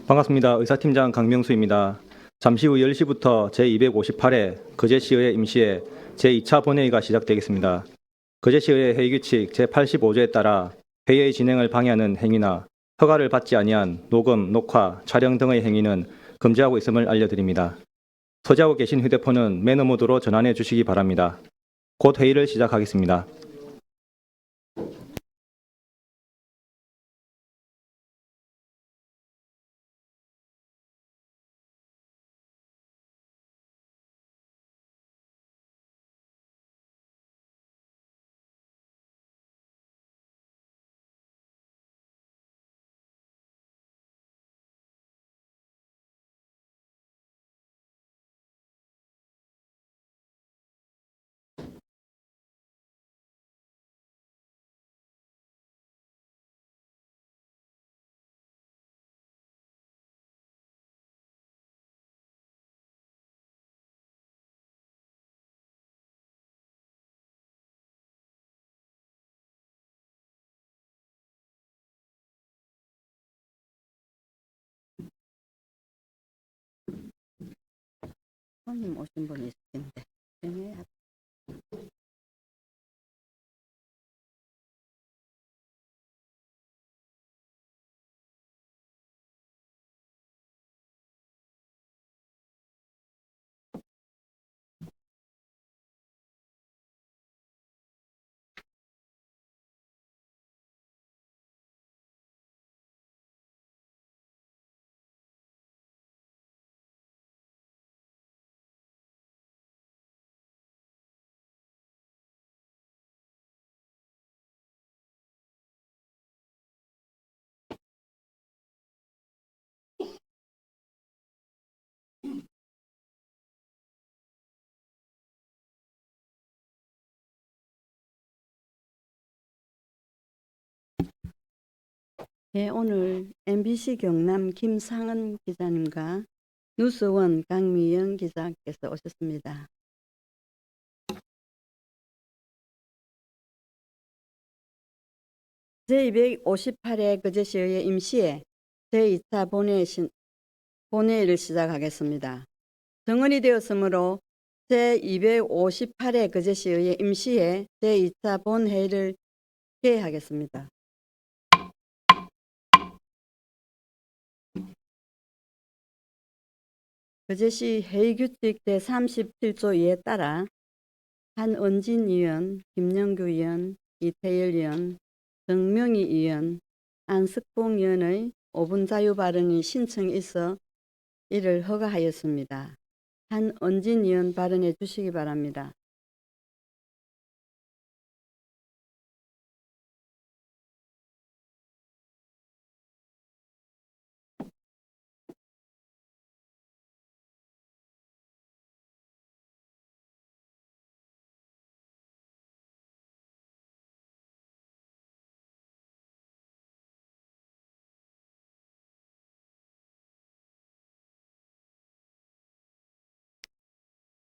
반갑습니다. 의사팀장 강명수입니다. 잠시 후 10시부터 제258회 거제시의회 임시회 제2차 본회의가 시작되겠습니다. 거제시의회 회의규칙 제85조에 따라 회의의 진행을 방해하는 행위나 허가를 받지 아니한 녹음, 녹화, 촬영 등의 행위는 금지하고 있음을 알려드립니다. 소지하고 계신 휴대폰은 매너 모드로 전환해 주시기 바랍니다. 곧 회의를 시작하겠습니다. 손님 오신 분이 있으신데 네. 네, 오늘 MBC 경남 김상은 기자님과 뉴스원 강미영 기자께서 오셨습니다. 제258회 거제시의회 임시회 제2차 본회의를 시작하겠습니다. 정언이 되었으므로 제258회 거제시의회 임시회 제2차 본회의를 개회하겠습니다. 거제시 회의규칙 제37조 2에 따라 한은진 의원, 김영규 의원, 이태일 의원, 정명희 의원, 안석봉 의원의 5분 자유 발언이 신청이 있어 이를 허가하였습니다. 한은진 의원 발언해 주시기 바랍니다.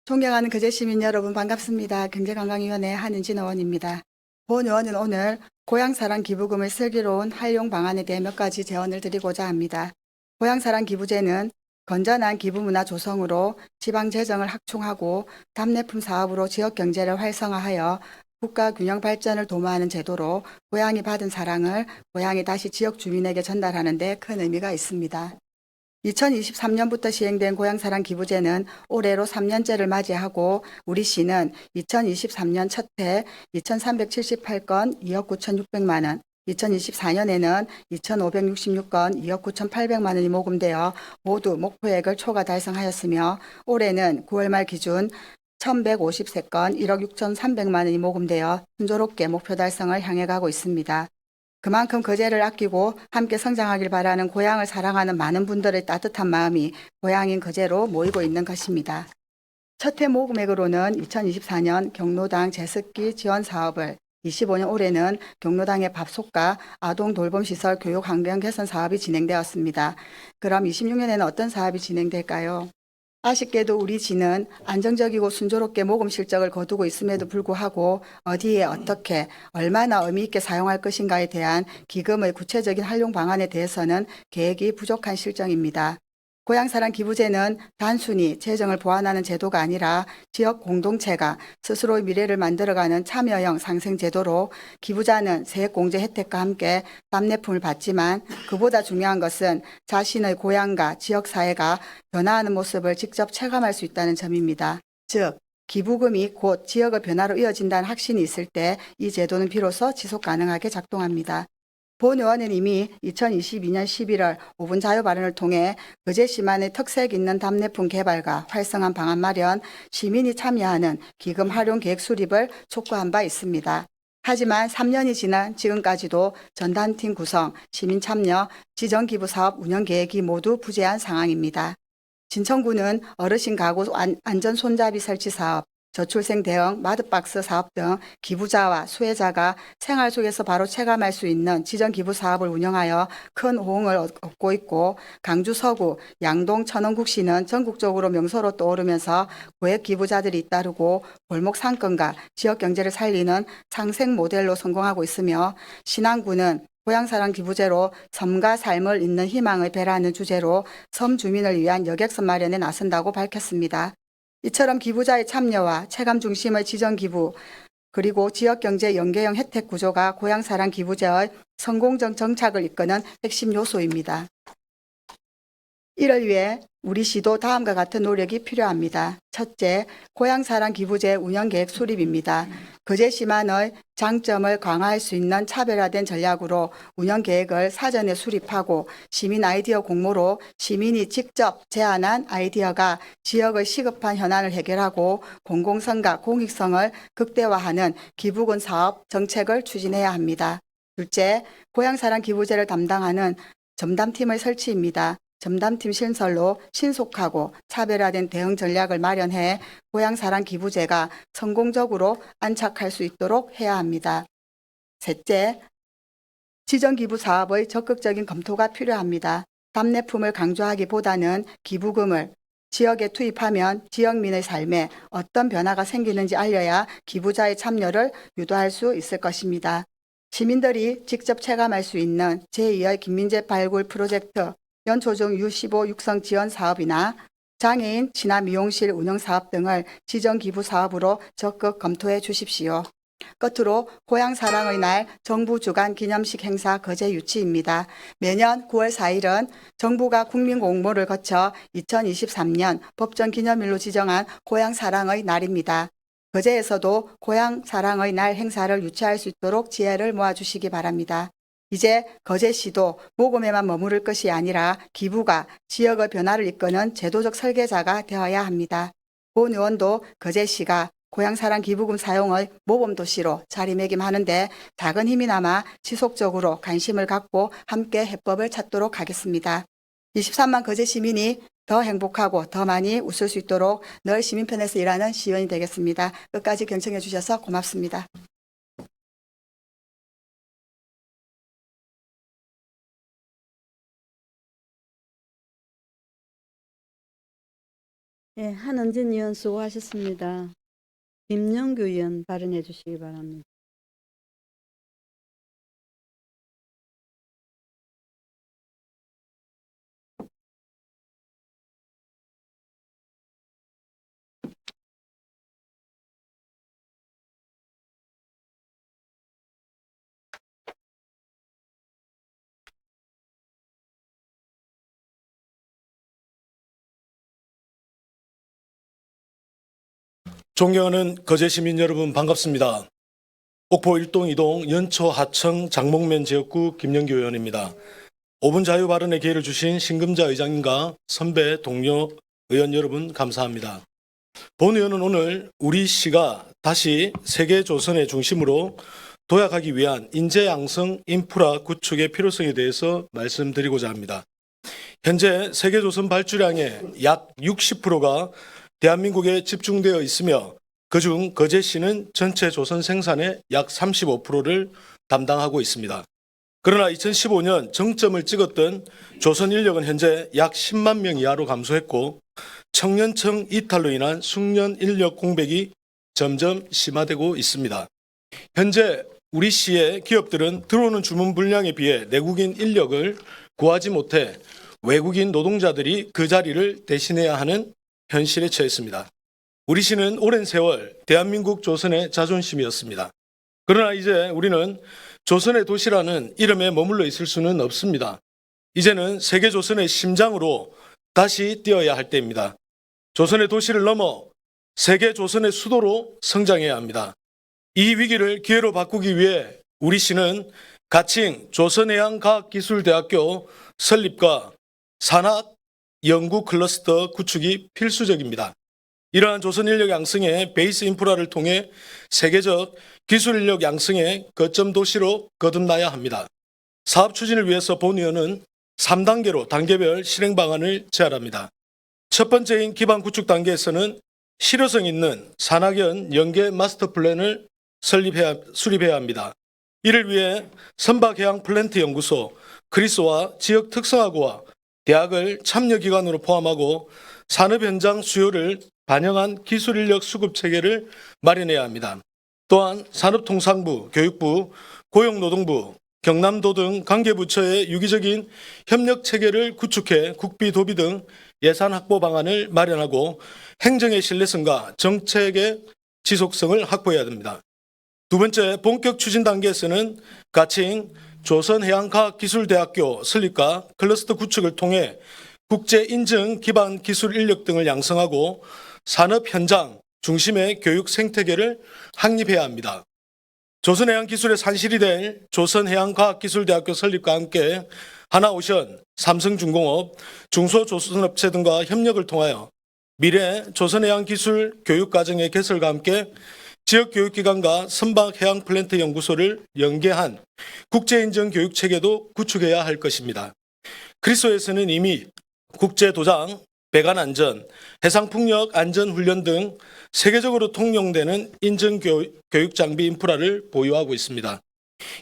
존경하는 거제시민 여러분 반갑습니다. 경제관광위원회 한은진 의원입니다. 본 의원은 오늘 고향사랑 기부금을 슬기로운 활용 방안에 대해 몇 가지 제언을 드리고자 합니다. 고향사랑 기부제는 건전한 기부문화 조성으로 지방재정을 확충하고 답례품 사업으로 지역경제를 활성화하여 국가 균형 발전을 도모하는 제도로 고향이 받은 사랑을 고향이 다시 지역 주민에게 전달하는 데 큰 의미가 있습니다. 2023년부터 시행된 고향사랑 기부제는 올해로 3년째를 맞이하고 우리 시는 2023년 첫 해 2,378건 2억 9,600만 원, 2024년에는 2,566건 2억 9,800만 원이 모금되어 모두 목표액을 초과 달성하였으며 올해는 9월 말 기준 1,153건 1억 6,300만 원이 모금되어 순조롭게 목표 달성을 향해 가고 있습니다. 그만큼 거제를 아끼고 함께 성장하길 바라는 고향을 사랑하는 많은 분들의 따뜻한 마음이 고향인 거제로 모이고 있는 것입니다. 첫 해 모금액으로는 2024년 경로당 제습기 지원 사업을, 25년 올해는 경로당의 밥솥과 아동 돌봄시설 교육 환경 개선 사업이 진행되었습니다. 그럼 26년에는 어떤 사업이 진행될까요? 아쉽게도 우리 지는 안정적이고 순조롭게 모금 실적을 거두고 있음에도 불구하고 어디에 어떻게 얼마나 의미 있게 사용할 것인가에 대한 기금의 구체적인 활용 방안에 대해서는 계획이 부족한 실정입니다. 고향사랑 기부제는 단순히 재정을 보완하는 제도가 아니라 지역 공동체가 스스로의 미래를 만들어가는 참여형 상생제도로 기부자는 세액공제 혜택과 함께 답례품을 받지만 그보다 중요한 것은 자신의 고향과 지역사회가 변화하는 모습을 직접 체감할 수 있다는 점입니다. 즉, 기부금이 곧 지역의 변화로 이어진다는 확신이 있을 때 이 제도는 비로소 지속 가능하게 작동합니다. 본 의원은 이미 2022년 11월 5분 자유 발언을 통해 거제시만의 특색 있는 답례품 개발과 활성화 방안 마련, 시민이 참여하는 기금 활용 계획 수립을 촉구한 바 있습니다. 하지만 3년이 지난 지금까지도 전담팀 구성, 시민 참여, 지정기부사업 운영 계획이 모두 부재한 상황입니다. 진천구는 어르신 가구 안전 손잡이 설치 사업, 저출생 대응 마드박스 사업 등 기부자와 수혜자가 생활 속에서 바로 체감할 수 있는 지정 기부 사업을 운영하여 큰 호응을 얻고 있고, 강주 서구, 양동 천원국시는 전국적으로 명소로 떠오르면서 고액 기부자들이 잇따르고 골목 상권과 지역 경제를 살리는 상생 모델로 성공하고 있으며, 신안구는 고향사랑 기부제로 섬과 삶을 잇는 희망을 배라는 주제로 섬 주민을 위한 여객선 마련에 나선다고 밝혔습니다. 이처럼 기부자의 참여와 체감 중심의 지정기부, 그리고 지역경제 연계형 혜택 구조가 고향사랑 기부제의 성공적 정착을 이끄는 핵심 요소입니다. 이를 위해 우리 시도 다음과 같은 노력이 필요합니다. 첫째, 고향사랑 기부제 운영계획 수립입니다. 거제시만의 장점을 강화할 수 있는 차별화된 전략으로 운영계획을 사전에 수립하고 시민 아이디어 공모로 시민이 직접 제안한 아이디어가 지역의 시급한 현안을 해결하고 공공성과 공익성을 극대화하는 기부금 사업 정책을 추진해야 합니다. 둘째, 고향사랑 기부제를 담당하는 전담팀의 설치입니다. 전담팀 신설로 신속하고 차별화된 대응 전략을 마련해 고향사랑 기부제가 성공적으로 안착할 수 있도록 해야 합니다. 셋째, 지정기부 사업의 적극적인 검토가 필요합니다. 답례품을 강조하기보다는 기부금을 지역에 투입하면 지역민의 삶에 어떤 변화가 생기는지 알려야 기부자의 참여를 유도할 수 있을 것입니다. 시민들이 직접 체감할 수 있는 제2의 김민재 발굴 프로젝트, 연초중 U15 육성 지원 사업이나 장애인 친화 미용실 운영 사업 등을 지정 기부 사업으로 적극 검토해 주십시오. 끝으로 고향사랑의 날 정부 주관 기념식 행사 거제 유치입니다. 매년 9월 4일은 정부가 국민 공모를 거쳐 2023년 법정 기념일로 지정한 고향사랑의 날입니다. 거제에서도 고향사랑의 날 행사를 유치할 수 있도록 지혜를 모아주시기 바랍니다. 이제 거제시도 모금에만 머무를 것이 아니라 기부가 지역의 변화를 이끄는 제도적 설계자가 되어야 합니다. 본 의원도 거제시가 고향사랑 기부금 사용의 모범도시로 자리매김하는데 작은 힘이나마 지속적으로 관심을 갖고 함께 해법을 찾도록 하겠습니다. 23만 거제 시민이 더 행복하고 더 많이 웃을 수 있도록 늘 시민 편에서 일하는 시의원이 되겠습니다. 끝까지 경청해 주셔서 고맙습니다. 예, 한은진 의원 수고하셨습니다. 김영규 의원 발언해 주시기 바랍니다. 존경하는 거제 시민 여러분 반갑습니다. 옥포 1동 2동 연초 하청 장목면 지역구 김영규 의원입니다. 5분 자유 발언의 기회를 주신 신금자 의장님과 선배 동료 의원 여러분 감사합니다. 본 의원은 오늘 우리 시가 다시 세계 조선의 중심으로 도약하기 위한 인재 양성 인프라 구축의 필요성에 대해서 말씀드리고자 합니다. 현재 세계 조선 발주량의 약 60%가 대한민국에 집중되어 있으며 그중 거제시는 전체 조선 생산의 약 35%를 담당하고 있습니다. 그러나 2015년 정점을 찍었던 조선 인력은 현재 약 10만 명 이하로 감소했고 청년층 이탈로 인한 숙련 인력 공백이 점점 심화되고 있습니다. 현재 우리 시의 기업들은 들어오는 주문 분량에 비해 내국인 인력을 구하지 못해 외국인 노동자들이 그 자리를 대신해야 하는 현실에 처했습니다. 우리 시는 오랜 세월 대한민국 조선의 자존심이었습니다. 그러나 이제 우리는 조선의 도시라는 이름에 머물러 있을 수는 없습니다. 이제는 세계 조선의 심장으로 다시 뛰어야 할 때입니다. 조선의 도시를 넘어 세계 조선의 수도로 성장해야 합니다. 이 위기를 기회로 바꾸기 위해 우리 시는 가칭 조선해양과학기술대학교 설립과 산학 연구 클러스터 구축이 필수적입니다. 이러한 조선 인력 양성의 베이스 인프라를 통해 세계적 기술 인력 양성의 거점 도시로 거듭나야 합니다. 사업 추진을 위해서 본위원은 3단계로 단계별 실행 방안을 제안합니다. 첫 번째인 기반 구축 단계에서는 실효성 있는 산학연 연계 마스터 플랜을 수립해야 합니다. 이를 위해 선박해양 플랜트 연구소, 그리스와 지역 특성화고와 대학을 참여 기관으로 포함하고 산업 현장 수요를 반영한 기술 인력 수급 체계를 마련해야 합니다. 또한 산업통상부, 교육부, 고용노동부, 경남도 등 관계부처의 유기적인 협력 체계를 구축해 국비, 도비 등 예산 확보 방안을 마련하고 행정의 신뢰성과 정책의 지속성을 확보해야 됩니다. 두 번째, 본격 추진 단계에서는 가칭 조선해양과학기술대학교 설립과 클러스터 구축을 통해 국제 인증 기반 기술 인력 등을 양성하고 산업 현장 중심의 교육 생태계를 확립해야 합니다. 조선해양기술의 산실이 될 조선해양과학기술대학교 설립과 함께 하나오션, 삼성중공업, 중소조선업체 등과 협력을 통하여 미래 조선해양기술 교육과정의 개설과 함께 지역교육기관과 선박해양플랜트 연구소를 연계한 국제인증 교육체계도 구축해야 할 것입니다. 그리스에서는 이미 국제도장, 배관안전, 해상풍력 안전훈련 등 세계적으로 통용되는 인증교육 장비 인프라를 보유하고 있습니다.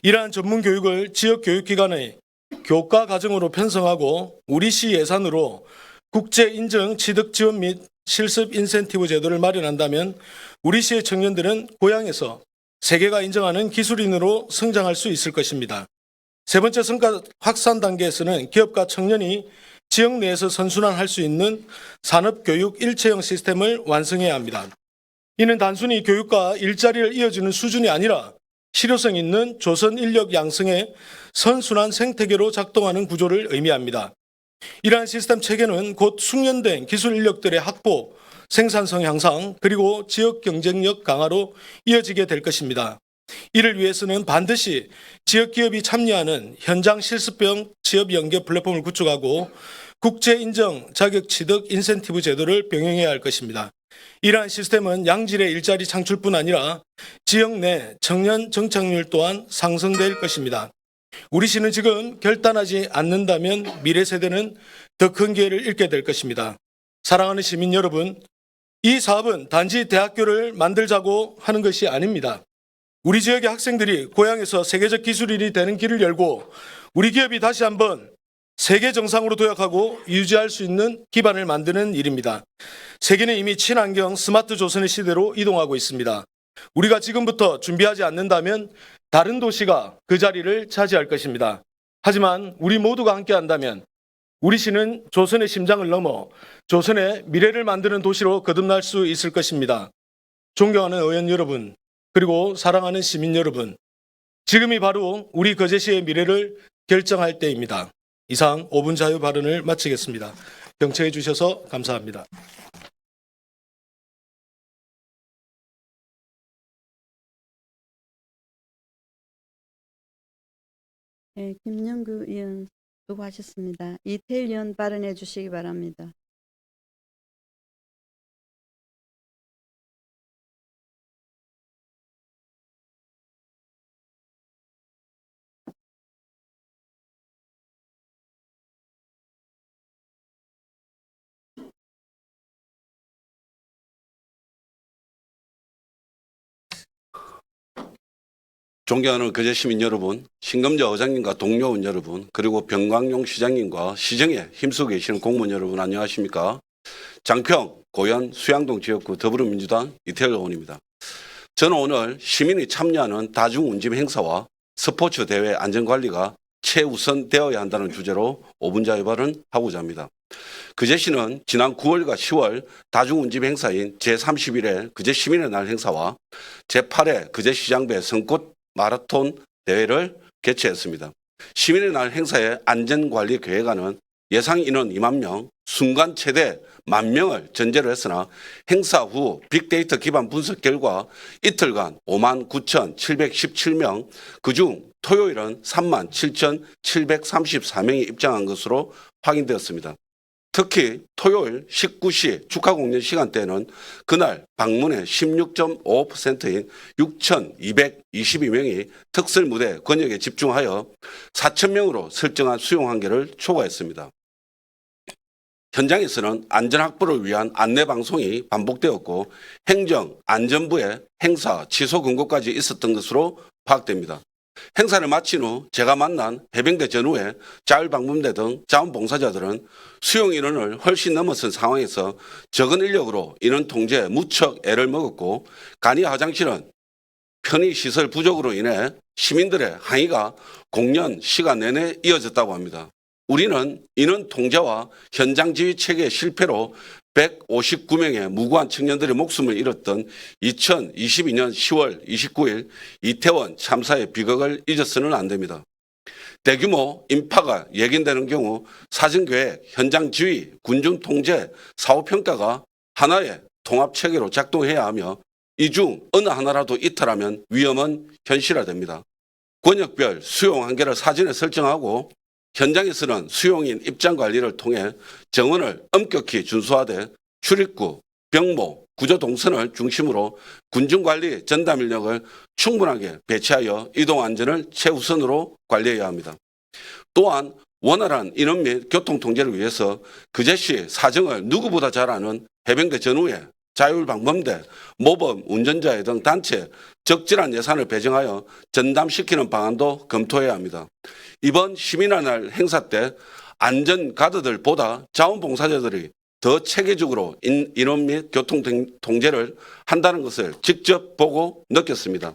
이러한 전문 교육을 지역교육기관의 교과 과정으로 편성하고 우리 시 예산으로 국제인증 취득 지원 및 실습 인센티브 제도를 마련한다면 우리 시의 청년들은 고향에서 세계가 인정하는 기술인으로 성장할 수 있을 것입니다. 세 번째 성과 확산 단계에서는 기업과 청년이 지역 내에서 선순환할 수 있는 산업교육 일체형 시스템을 완성해야 합니다. 이는 단순히 교육과 일자리를 이어주는 수준이 아니라 실효성 있는 조선 인력 양성의 선순환 생태계로 작동하는 구조를 의미합니다. 이러한 시스템 체계는 곧 숙련된 기술 인력들의 확보, 생산성 향상, 그리고 지역 경쟁력 강화로 이어지게 될 것입니다. 이를 위해서는 반드시 지역 기업이 참여하는 현장 실습형 취업 연계 플랫폼을 구축하고 국제 인정 자격 취득 인센티브 제도를 병행해야 할 것입니다. 이러한 시스템은 양질의 일자리 창출뿐 아니라 지역 내 청년 정착률 또한 상승될 것입니다. 우리 시는 지금 결단하지 않는다면 미래 세대는 더 큰 기회를 잃게 될 것입니다. 사랑하는 시민 여러분, 이 사업은 단지 대학교를 만들자고 하는 것이 아닙니다. 우리 지역의 학생들이 고향에서 세계적 기술인이 되는 길을 열고 우리 기업이 다시 한번 세계 정상으로 도약하고 유지할 수 있는 기반을 만드는 일입니다. 세계는 이미 친환경 스마트 조선의 시대로 이동하고 있습니다. 우리가 지금부터 준비하지 않는다면 다른 도시가 그 자리를 차지할 것입니다. 하지만 우리 모두가 함께한다면 우리 시는 조선의 심장을 넘어 조선의 미래를 만드는 도시로 거듭날 수 있을 것입니다. 존경하는 의원 여러분, 그리고 사랑하는 시민 여러분, 지금이 바로 우리 거제시의 미래를 결정할 때입니다. 이상 5분 자유 발언을 마치겠습니다. 경청해 주셔서 감사합니다. 네, 김영규 의원 수고하셨습니다. 이태일 의원 발언해 주시기 바랍니다. 존경하는 거제 시민 여러분, 신금자 의장님과 동료 의원 여러분, 그리고 병광용 시장님과 시정에 힘쓰고 계시는 공무원 여러분 안녕하십니까? 장평, 고현, 수양동 지역구 더불어민주당 이태열 의원입니다. 저는 오늘 시민이 참여하는 다중운집 행사와 스포츠 대회 안전관리가 최우선 되어야 한다는 주제로 5분 자유발언 하고자 합니다. 그제시는 지난 9월과 10월 다중운집 행사인 제31회 그제시민의 날 행사와 제8회 그제시장배 선꽃 마라톤 대회를 개최했습니다. 시민의 날 행사의 안전관리 계획안은 예상 인원 2만 명, 순간 최대 10,000명을 전제로 했으나 행사 후 빅데이터 기반 분석 결과 이틀간 59,717명, 그중 토요일은 37,734명이 입장한 것으로 확인되었습니다. 특히 토요일 19시 축하공연 시간대에는 그날 방문의 16.5%인 6,222명이 특설무대 권역에 집중하여 4,000명으로 설정한 수용 한계를 초과했습니다. 현장에서는 안전확보를 위한 안내방송이 반복되었고 행정안전부의 행사 취소 권고까지 있었던 것으로 파악됩니다. 행사를 마친 후 제가 만난 해병대 전후회, 자율방문대 등 자원봉사자들은 수용 인원을 훨씬 넘어선 상황에서 적은 인력으로 인원 통제에 무척 애를 먹었고 간이 화장실은 편의시설 부족으로 인해 시민들의 항의가 공연 시간 내내 이어졌다고 합니다. 우리는 인원 통제와 현장 지휘 체계의 실패로 159명의 무고한 청년들의 목숨을 잃었던 2022년 10월 29일 이태원 참사의 비극을 잊어서는 안 됩니다. 대규모 인파가 예견되는 경우 사전계획, 현장 지휘, 군중 통제, 사후평가가 하나의 통합체계로 작동해야 하며 이 중 어느 하나라도 이탈하면 위험은 현실화됩니다. 권역별 수용 한계를 사전에 설정하고 현장에서는 수용인 입장 관리를 통해 정원을 엄격히 준수하되 출입구, 병모, 구조 동선을 중심으로 군중관리 전담 인력을 충분하게 배치하여 이동 안전을 최우선으로 관리해야 합니다. 또한 원활한 인원 및 교통 통제를 위해서 그제시 사정을 누구보다 잘 아는 해병대 전후회, 자율방범대, 모범 운전자회 등 단체 적절한 예산을 배정하여 전담시키는 방안도 검토해야 합니다. 이번 시민의 날 행사 때 안전가드들보다 자원봉사자들이 더 체계적으로 인원 및 교통 통제를 한다는 것을 직접 보고 느꼈습니다.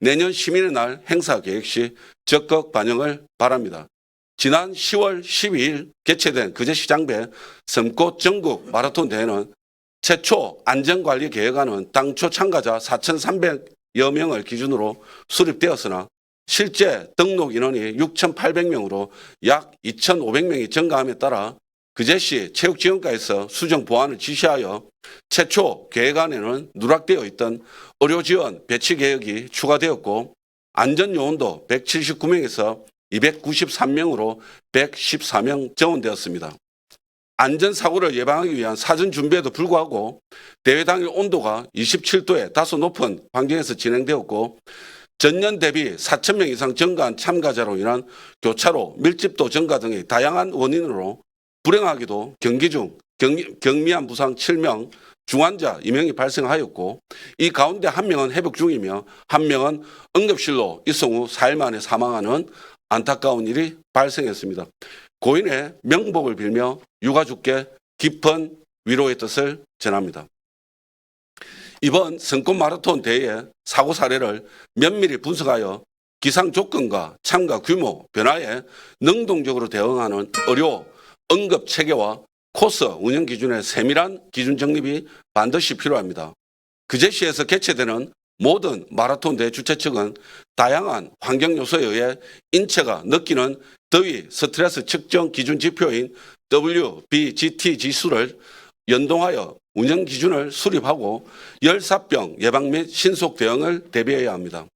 내년 시민의 날 행사 계획 시 적극 반영을 바랍니다. 지난 10월 12일 개최된 그제시장배 섬꽃 전국 마라톤 대회는 최초 안전관리 계획안은 당초 참가자 4,300여 명을 기준으로 수립되었으나 실제 등록 인원이 6,800명으로 약 2,500명이 증가함에 따라 그제시 체육지원과에서 수정 보완을 지시하여 최초 계획안에는 누락되어 있던 의료지원 배치 계획이 추가되었고 안전요원도 179명에서 293명으로 114명 정원되었습니다. 안전사고를 예방하기 위한 사전 준비에도 불구하고 대회 당일 온도가 27도에 다소 높은 환경에서 진행되었고 전년 대비 4,000명 이상 증가한 참가자로 인한 교차로, 밀집도 증가 등의 다양한 원인으로 불행하게도 경기 중 경미한 부상 7명, 중환자 2명이 발생하였고 이 가운데 1명은 회복 중이며 1명은 응급실로 이송 후 4일 만에 사망하는 안타까운 일이 발생했습니다. 고인의 명복을 빌며 유가족께 깊은 위로의 뜻을 전합니다. 이번 선꽃 마라톤 대회의 사고 사례를 면밀히 분석하여 기상 조건과 참가 규모 변화에 능동적으로 대응하는 의료 응급 체계와 코스 운영 기준의 세밀한 기준 정립이 반드시 필요합니다. 그제시에서 개최되는 모든 마라톤 대회 주최 측은 다양한 환경 요소에 의해 인체가 느끼는 더위 스트레스 측정 기준 지표인 WBGT 지수를 연동하여 운영 기준을 수립하고 열사병 예방 및 신속 대응을 대비해야 합니다.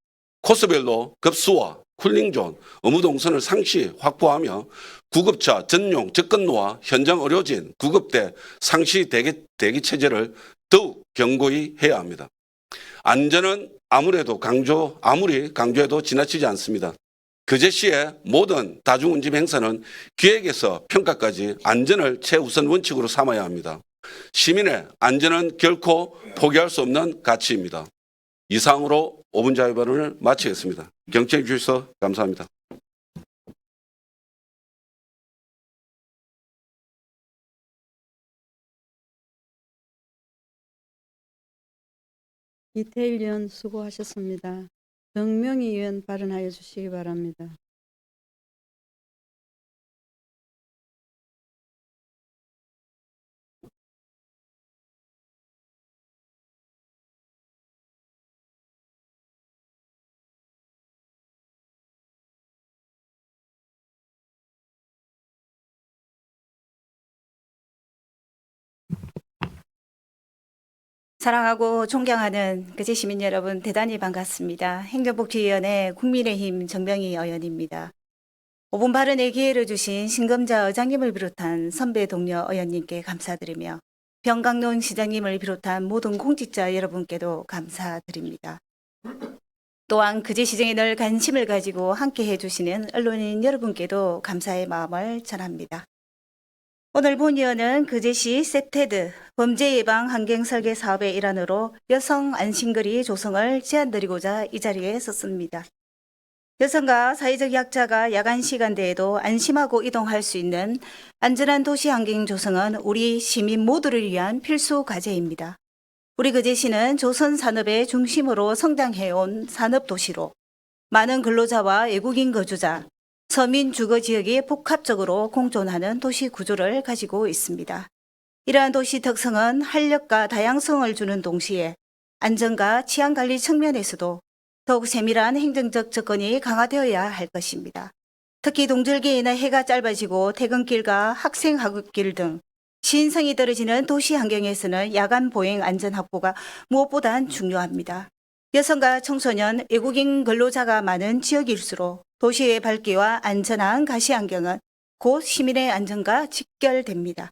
코스별로 급수와 쿨링존, 의무동선을 상시 확보하며 구급차 전용 접근로와 현장 의료진, 구급대 상시 대기 체제를 더욱 견고히 해야 합니다. 안전은 아무리 강조해도 지나치지 않습니다. 그제시의 모든 다중운집 행사는 기획에서 평가까지 안전을 최우선 원칙으로 삼아야 합니다. 시민의 안전은 결코 포기할 수 없는 가치입니다. 이상으로 5분 자유발언을 마치겠습니다. 경청해 주셔서 감사합니다. 이태일 의원 수고하셨습니다. 정명희 의원 발언하여 주시기 바랍니다. 사랑하고 존경하는 그제 시민 여러분 대단히 반갑습니다. 행정복지위원회 국민의힘 정명희 의원입니다. 5분 발언의 기회를 주신 신금자 의장님을 비롯한 선배 동료 의원님께 감사드리며 병강론 시장님을 비롯한 모든 공직자 여러분께도 감사드립니다. 또한 그제 시정에 늘 관심을 가지고 함께해 주시는 언론인 여러분께도 감사의 마음을 전합니다. 오늘 본의원은 그제시 셉테드 범죄 예방 환경 설계 사업의 일환으로 여성 안심거리 조성을 제안드리고자 이 자리에 섰습니다. 여성과 사회적 약자가 야간 시간대에도 안심하고 이동할 수 있는 안전한 도시 환경 조성은 우리 시민 모두를 위한 필수 과제입니다. 우리 그제시는 조선 산업의 중심으로 성장해온 산업도시로 많은 근로자와 외국인 거주자, 서민 주거 지역이 복합적으로 공존하는 도시 구조를 가지고 있습니다. 이러한 도시 특성은 활력과 다양성을 주는 동시에 안전과 치안 관리 측면에서도 더욱 세밀한 행정적 접근이 강화되어야 할 것입니다. 특히 동절기에는 해가 짧아지고 퇴근길과 학생 하굣길 등 시인성이 떨어지는 도시 환경에서는 야간 보행 안전 확보가 무엇보다 중요합니다. 여성과 청소년, 외국인 근로자가 많은 지역일수록 도시의 밝기와 안전한 가시 환경은 곧 시민의 안전과 직결됩니다.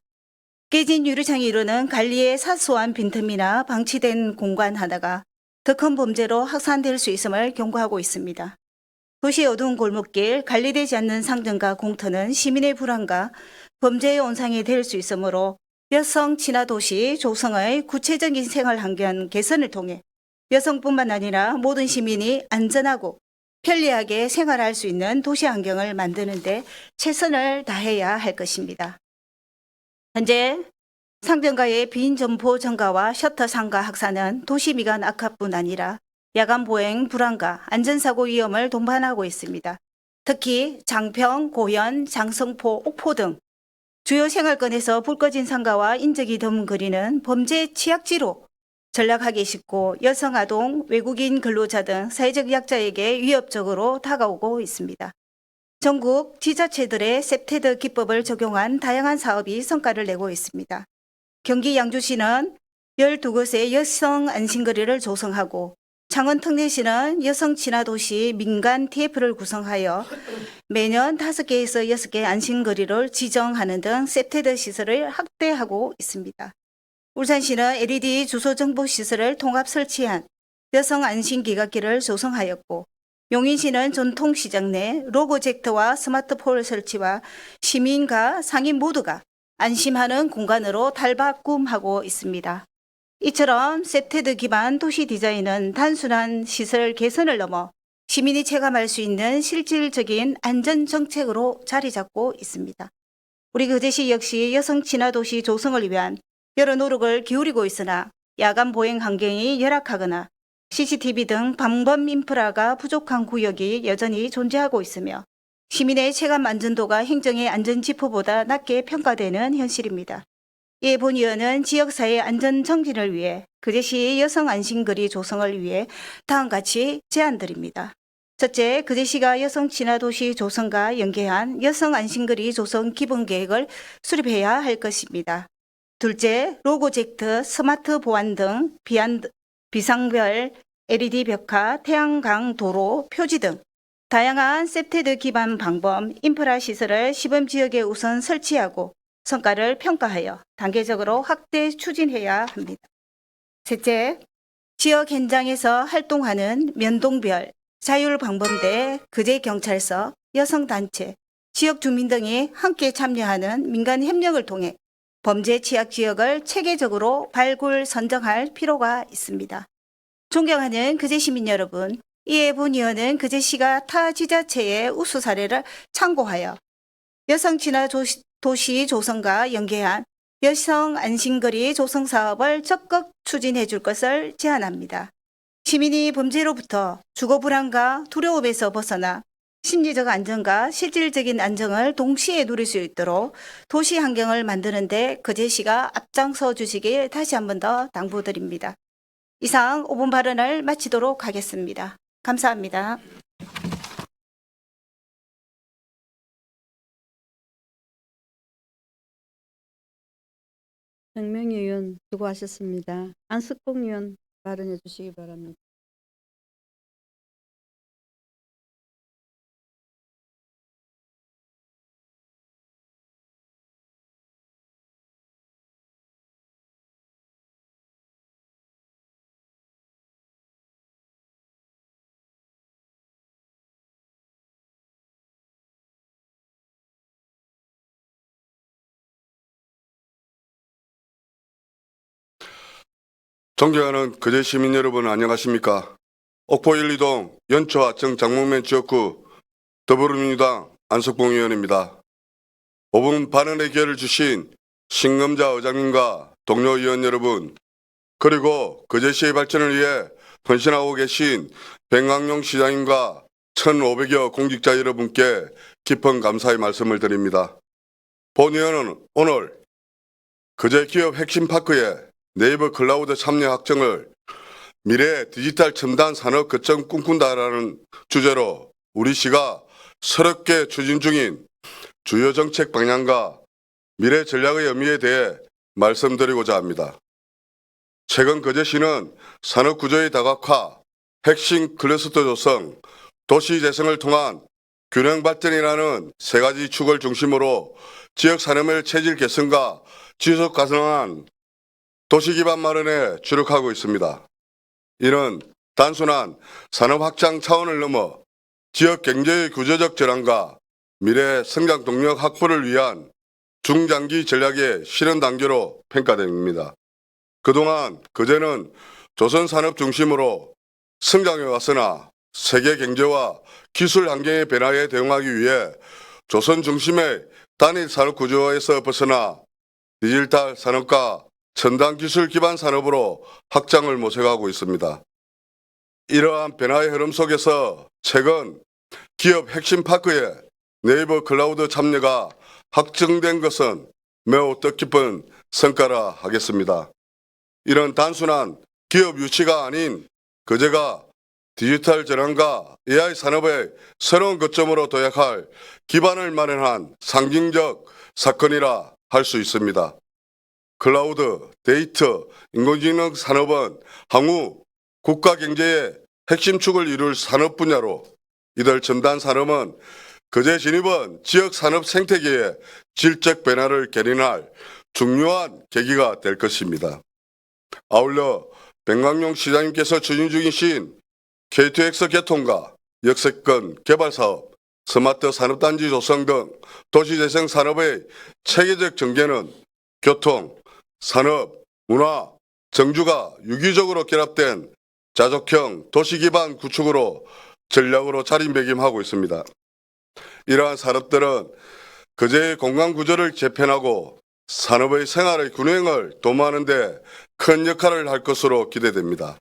깨진 유리창이 이루는 관리의 사소한 빈틈이나 방치된 공간 하나가 더 큰 범죄로 확산될 수 있음을 경고하고 있습니다. 도시의 어두운 골목길, 관리되지 않는 상점과 공터는 시민의 불안과 범죄의 온상이 될 수 있으므로 여성 친화 도시 조성의 구체적인 생활 환경 개선을 통해 여성뿐만 아니라 모든 시민이 안전하고 편리하게 생활할 수 있는 도시 환경을 만드는 데 최선을 다해야 할 것입니다. 현재 상점가의 빈 점포 증가와 셔터 상가 확산은 도시 미관 악화뿐 아니라 야간 보행 불안과 안전사고 위험을 동반하고 있습니다. 특히 장평, 고현, 장성포, 옥포 등 주요 생활권에서 불 꺼진 상가와 인적이 드문 거리는 범죄 취약지로 전락하기 쉽고 여성, 아동, 외국인 근로자 등 사회적 약자에게 위협적으로 다가오고 있습니다. 전국 지자체들의 셉테드 기법을 적용한 다양한 사업이 성과를 내고 있습니다. 경기 양주시는 12곳의 여성 안심거리를 조성하고 창원 특례시는 여성 친화도시 민간 TF를 구성하여 매년 5개에서 6개 안심거리를 지정하는 등 셉테드 시설을 확대하고 있습니다. 울산시는 LED 주소 정보 시설을 통합 설치한 여성 안심 기각기를 조성하였고 용인시는 전통시장 내 로고젝터와 스마트폴 설치와 시민과 상인 모두가 안심하는 공간으로 탈바꿈하고 있습니다. 이처럼 셉테드 기반 도시 디자인은 단순한 시설 개선을 넘어 시민이 체감할 수 있는 실질적인 안전 정책으로 자리 잡고 있습니다. 우리 그제시 역시 여성 친화 도시 조성을 위한 여러 노력을 기울이고 있으나 야간 보행 환경이 열악하거나 CCTV 등 방범 인프라가 부족한 구역이 여전히 존재하고 있으며 시민의 체감 안전도가 행정의 안전지표보다 낮게 평가되는 현실입니다. 이에 본 의원은 지역사회 안전 정진을 위해 그제시 여성 안심거리 조성을 위해 다음과 같이 제안드립니다. 첫째, 그제시가 여성 친화도시 조성과 연계한 여성 안심거리 조성 기본계획을 수립해야 할 것입니다. 둘째, 로고젝트, 스마트 보안 등 비상별 LED 벽화, 태양광 도로, 표지 등 다양한 셉테드 기반 방법, 인프라 시설을 시범지역에 우선 설치하고 성과를 평가하여 단계적으로 확대 추진해야 합니다. 셋째, 지역 현장에서 활동하는 면동별, 자율방범대, 그제경찰서, 여성단체, 지역 주민 등이 함께 참여하는 민간 협력을 통해 범죄 취약 지역을 체계적으로 발굴, 선정할 필요가 있습니다. 존경하는 그제 시민 여러분, 이에 본 의원은 그제시가 타 지자체의 우수 사례를 참고하여 여성 친화 도시 조성과 연계한 여성 안심거리 조성 사업을 적극 추진해 줄 것을 제안합니다. 시민이 범죄로부터 주거 불안과 두려움에서 벗어나 심리적 안정과 실질적인 안정을 동시에 누릴 수 있도록 도시 환경을 만드는 데 거제시가 앞장서 주시길 다시 한 번 더 당부드립니다. 이상 5분 발언을 마치도록 하겠습니다. 감사합니다. 정명희 의원 수고하셨습니다. 안석봉 의원 발언해 주시기 바랍니다. 존경하는 거제 시민 여러분 안녕하십니까? 옥포 1, 2동 연초하청 장목면 지역구 더불어민주당 안석봉 의원입니다. 5분 발언의 기회를 주신 신금자 의장님과 동료 의원 여러분, 그리고 거제시의 발전을 위해 헌신하고 계신 백광용 시장님과 1,500여 공직자 여러분께 깊은 감사의 말씀을 드립니다. 본 의원은 오늘 거제 기업 핵심파크에 네이버 클라우드 참여 확정을 미래 디지털 첨단 산업 거점 꿈꾼다라는 주제로 우리 시가 새롭게 추진 중인 주요 정책 방향과 미래 전략의 의미에 대해 말씀드리고자 합니다. 최근 거제시는 산업 구조의 다각화, 핵심 클러스터 조성, 도시 재생을 통한 균형 발전이라는 세 가지 축을 중심으로 지역 산업의 체질 개선과 지속 가능한 도시 기반 마련에 주력하고 있습니다. 이는 단순한 산업 확장 차원을 넘어 지역 경제의 구조적 전환과 미래 성장 동력 확보를 위한 중장기 전략의 실현 단계로 평가됩니다. 그동안 거제는 조선 산업 중심으로 성장해 왔으나 세계 경제와 기술 환경의 변화에 대응하기 위해 조선 중심의 단일 산업 구조에서 벗어나 디지털 산업과 첨단 기술 기반 산업으로 확장을 모색하고 있습니다. 이러한 변화의 흐름 속에서 최근 기업 핵심 파크에 네이버 클라우드 참여가 확정된 것은 매우 뜻깊은 성과라 하겠습니다. 이런 단순한 기업 유치가 아닌 거제가 디지털 전환과 AI 산업의 새로운 거점으로 도약할 기반을 마련한 상징적 사건이라 할 수 있습니다. 클라우드, 데이터, 인공지능 산업은 향후 국가 경제의 핵심 축을 이룰 산업 분야로 이들 첨단 산업은 거제 진입은 지역 산업 생태계의 질적 변화를 견인할 중요한 계기가 될 것입니다. 아울러 백광용 시장님께서 추진 중이신 KTX 개통과 역세권 개발 사업, 스마트 산업단지 조성 등 도시재생 산업의 체계적 전개는 교통, 산업, 문화, 정주가 유기적으로 결합된 자족형 도시 기반 구축으로 전략으로 자리매김하고 있습니다. 이러한 산업들은 거제의 공간 구조를 재편하고 산업의 생활의 균형을 도모하는 데 큰 역할을 할 것으로 기대됩니다.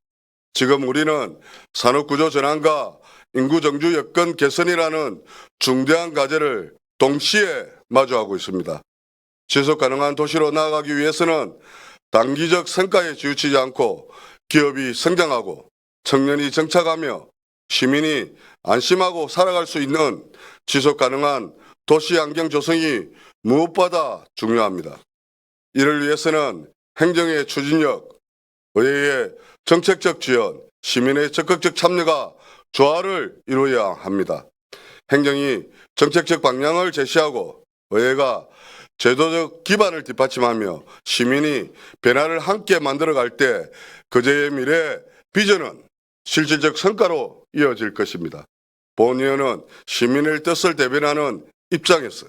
지금 우리는 산업 구조 전환과 인구 정주 여건 개선이라는 중대한 과제를 동시에 마주하고 있습니다. 지속 가능한 도시로 나아가기 위해서는 단기적 성과에 치우치지 않고 기업이 성장하고 청년이 정착하며 시민이 안심하고 살아갈 수 있는 지속 가능한 도시 환경 조성이 무엇보다 중요합니다. 이를 위해서는 행정의 추진력, 의회의 정책적 지원, 시민의 적극적 참여가 조화를 이루어야 합니다. 행정이 정책적 방향을 제시하고 의회가 제도적 기반을 뒷받침하며 시민이 변화를 함께 만들어갈 때 거제의 미래 비전은 실질적 성과로 이어질 것입니다. 본 의원은 시민의 뜻을 대변하는 입장에서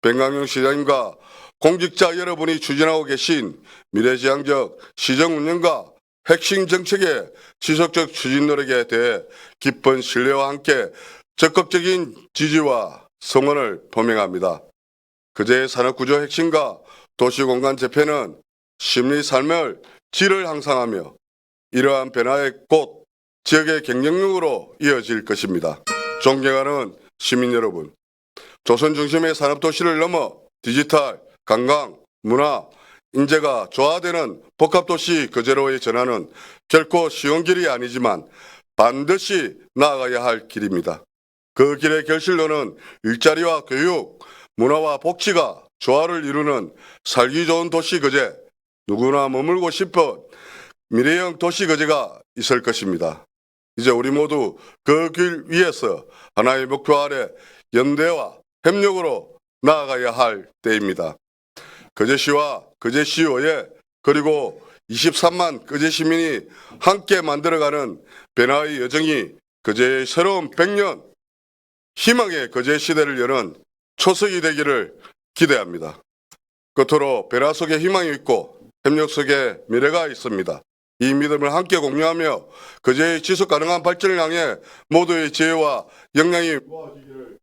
백광용 시장님과 공직자 여러분이 추진하고 계신 미래지향적 시정 운영과 핵심 정책의 지속적 추진 노력에 대해 깊은 신뢰와 함께 적극적인 지지와 성원을 표명합니다. 거제의 산업구조 핵심과 도시공간 재편은 시민의 삶의 질을 향상하며 이러한 변화의 꽃 지역의 경쟁력으로 이어질 것입니다. 존경하는 시민 여러분, 조선 중심의 산업도시를 넘어 디지털, 관광, 문화, 인재가 조화되는 복합도시 거제로의 전환은 결코 쉬운 길이 아니지만 반드시 나아가야 할 길입니다. 그 길의 결실로는 일자리와 교육, 문화와 복지가 조화를 이루는 살기 좋은 도시 거제, 누구나 머물고 싶은 미래형 도시 거제가 있을 것입니다. 이제 우리 모두 그 길 위에서 하나의 목표 아래 연대와 협력으로 나아가야 할 때입니다. 거제시와 거제시의회 그리고 23만 거제 시민이 함께 만들어가는 변화의 여정이 거제의 새로운 100년 희망의 거제 시대를 여는 초석이 되기를 기대합니다. 끝으로 변화 속에 희망이 있고 협력 속에 미래가 있습니다. 이 믿음을 함께 공유하며 거제의 지속 가능한 발전을 향해 모두의 지혜와 역량이 모아지기를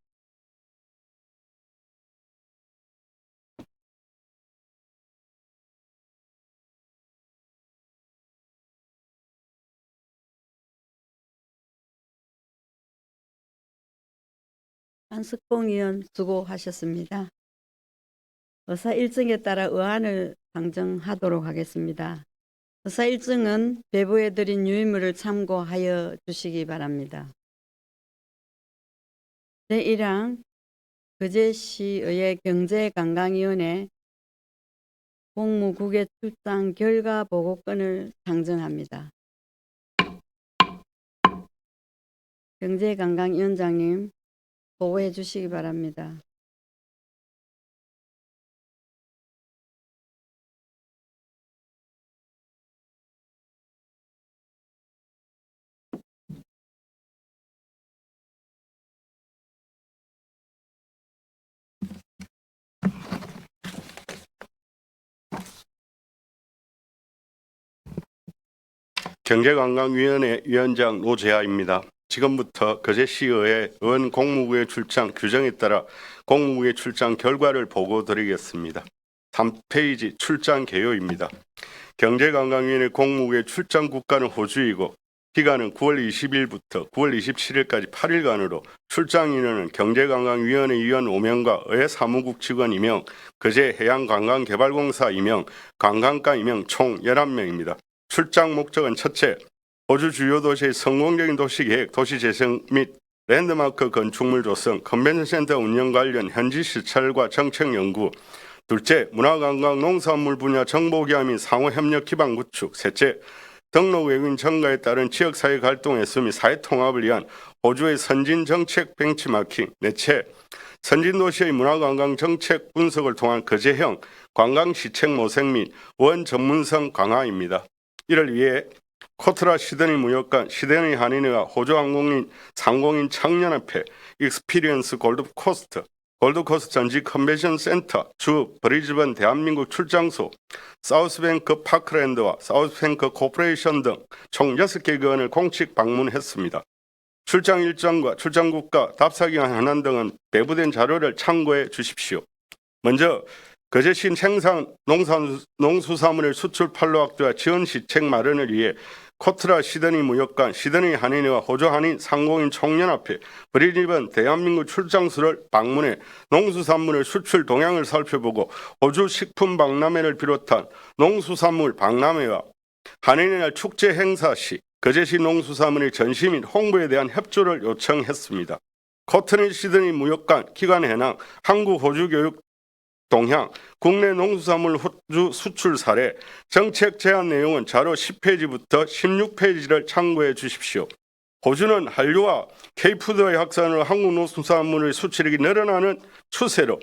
안석봉 의원 수고하셨습니다. 의사 일정에 따라 의안을 상정하도록 하겠습니다. 의사 일정은 배부해 드린 유인물을 참고하여 주시기 바랍니다. 제1항 거제시의회 경제관광위원회 공무국외 출장 결과 보고권을 상정합니다. 경제관광위원장님 보고해 주시기 바랍니다. 경제관광위원회 위원장 노재하입니다. 지금부터 거제시의회 의원 공무국외 출장 규정에 따라 공무국외 출장 결과를 보고드리겠습니다. 3페이지 출장 개요입니다. 경제관광위원회 공무국외 출장 국가는 호주이고 기간은 9월 20일부터 9월 27일까지 8일간으로 출장 인원은 경제관광위원회 위원 5명과 의회 사무국 직원 2명, 거제해양관광개발공사 2명, 관광가 2명 총 11명입니다. 출장 목적은 첫째, 호주 주요 도시의 성공적인 도시계획, 도시재생 및 랜드마크 건축물 조성, 컨벤션센터 운영 관련 현지 시찰과 정책 연구. 둘째, 문화관광 농산물 분야 정보기업 및 상호협력 기반 구축. 셋째, 등록 외국인 증가에 따른 지역사회 활동 횟수 및 사회 통합을 위한 호주의 선진 정책 벤치마킹. 넷째, 선진 도시의 문화관광 정책 분석을 통한 거제형 관광시책 모색 및 원 전문성 강화입니다. 이를 위해 코트라 시드니 무역관, 시드니 한인회와 호주 항공인 상공인 청년협회, 익스피리언스 골드코스트, 골드코스트 전지 컨벤션 센터, 주 브리즈번 대한민국 출장소, 사우스뱅크 파크랜드와 사우스뱅크 코퍼레이션 등 총 6개 기관을 공식 방문했습니다. 출장 일정과 출장 국가, 답사기간 현안 등은 배부된 자료를 참고해 주십시오. 먼저 거제시 생산 농수산물의 수출 판로 확대와 지원 시책 마련을 위해 코트라 시드니 무역관, 시드니 한인회와 호주 한인 상공인 총연합회, 브리즈번 대한민국 출장소를 방문해 농수산물의 수출 동향을 살펴보고 호주 식품 박람회를 비롯한 농수산물 박람회와 한인의 축제 행사 시 거제시 농수산물의 전시 및 홍보에 대한 협조를 요청했습니다. 코트니 시드니 무역관 기관 해당 한국 호주 교육 동향, 국내 농수산물 호주 수출 사례, 정책 제안 내용은 자료 10페이지부터 16페이지를 참고해 주십시오. 호주는 한류와 K푸드의 확산으로 한국 농수산물의 수출액이 늘어나는 추세로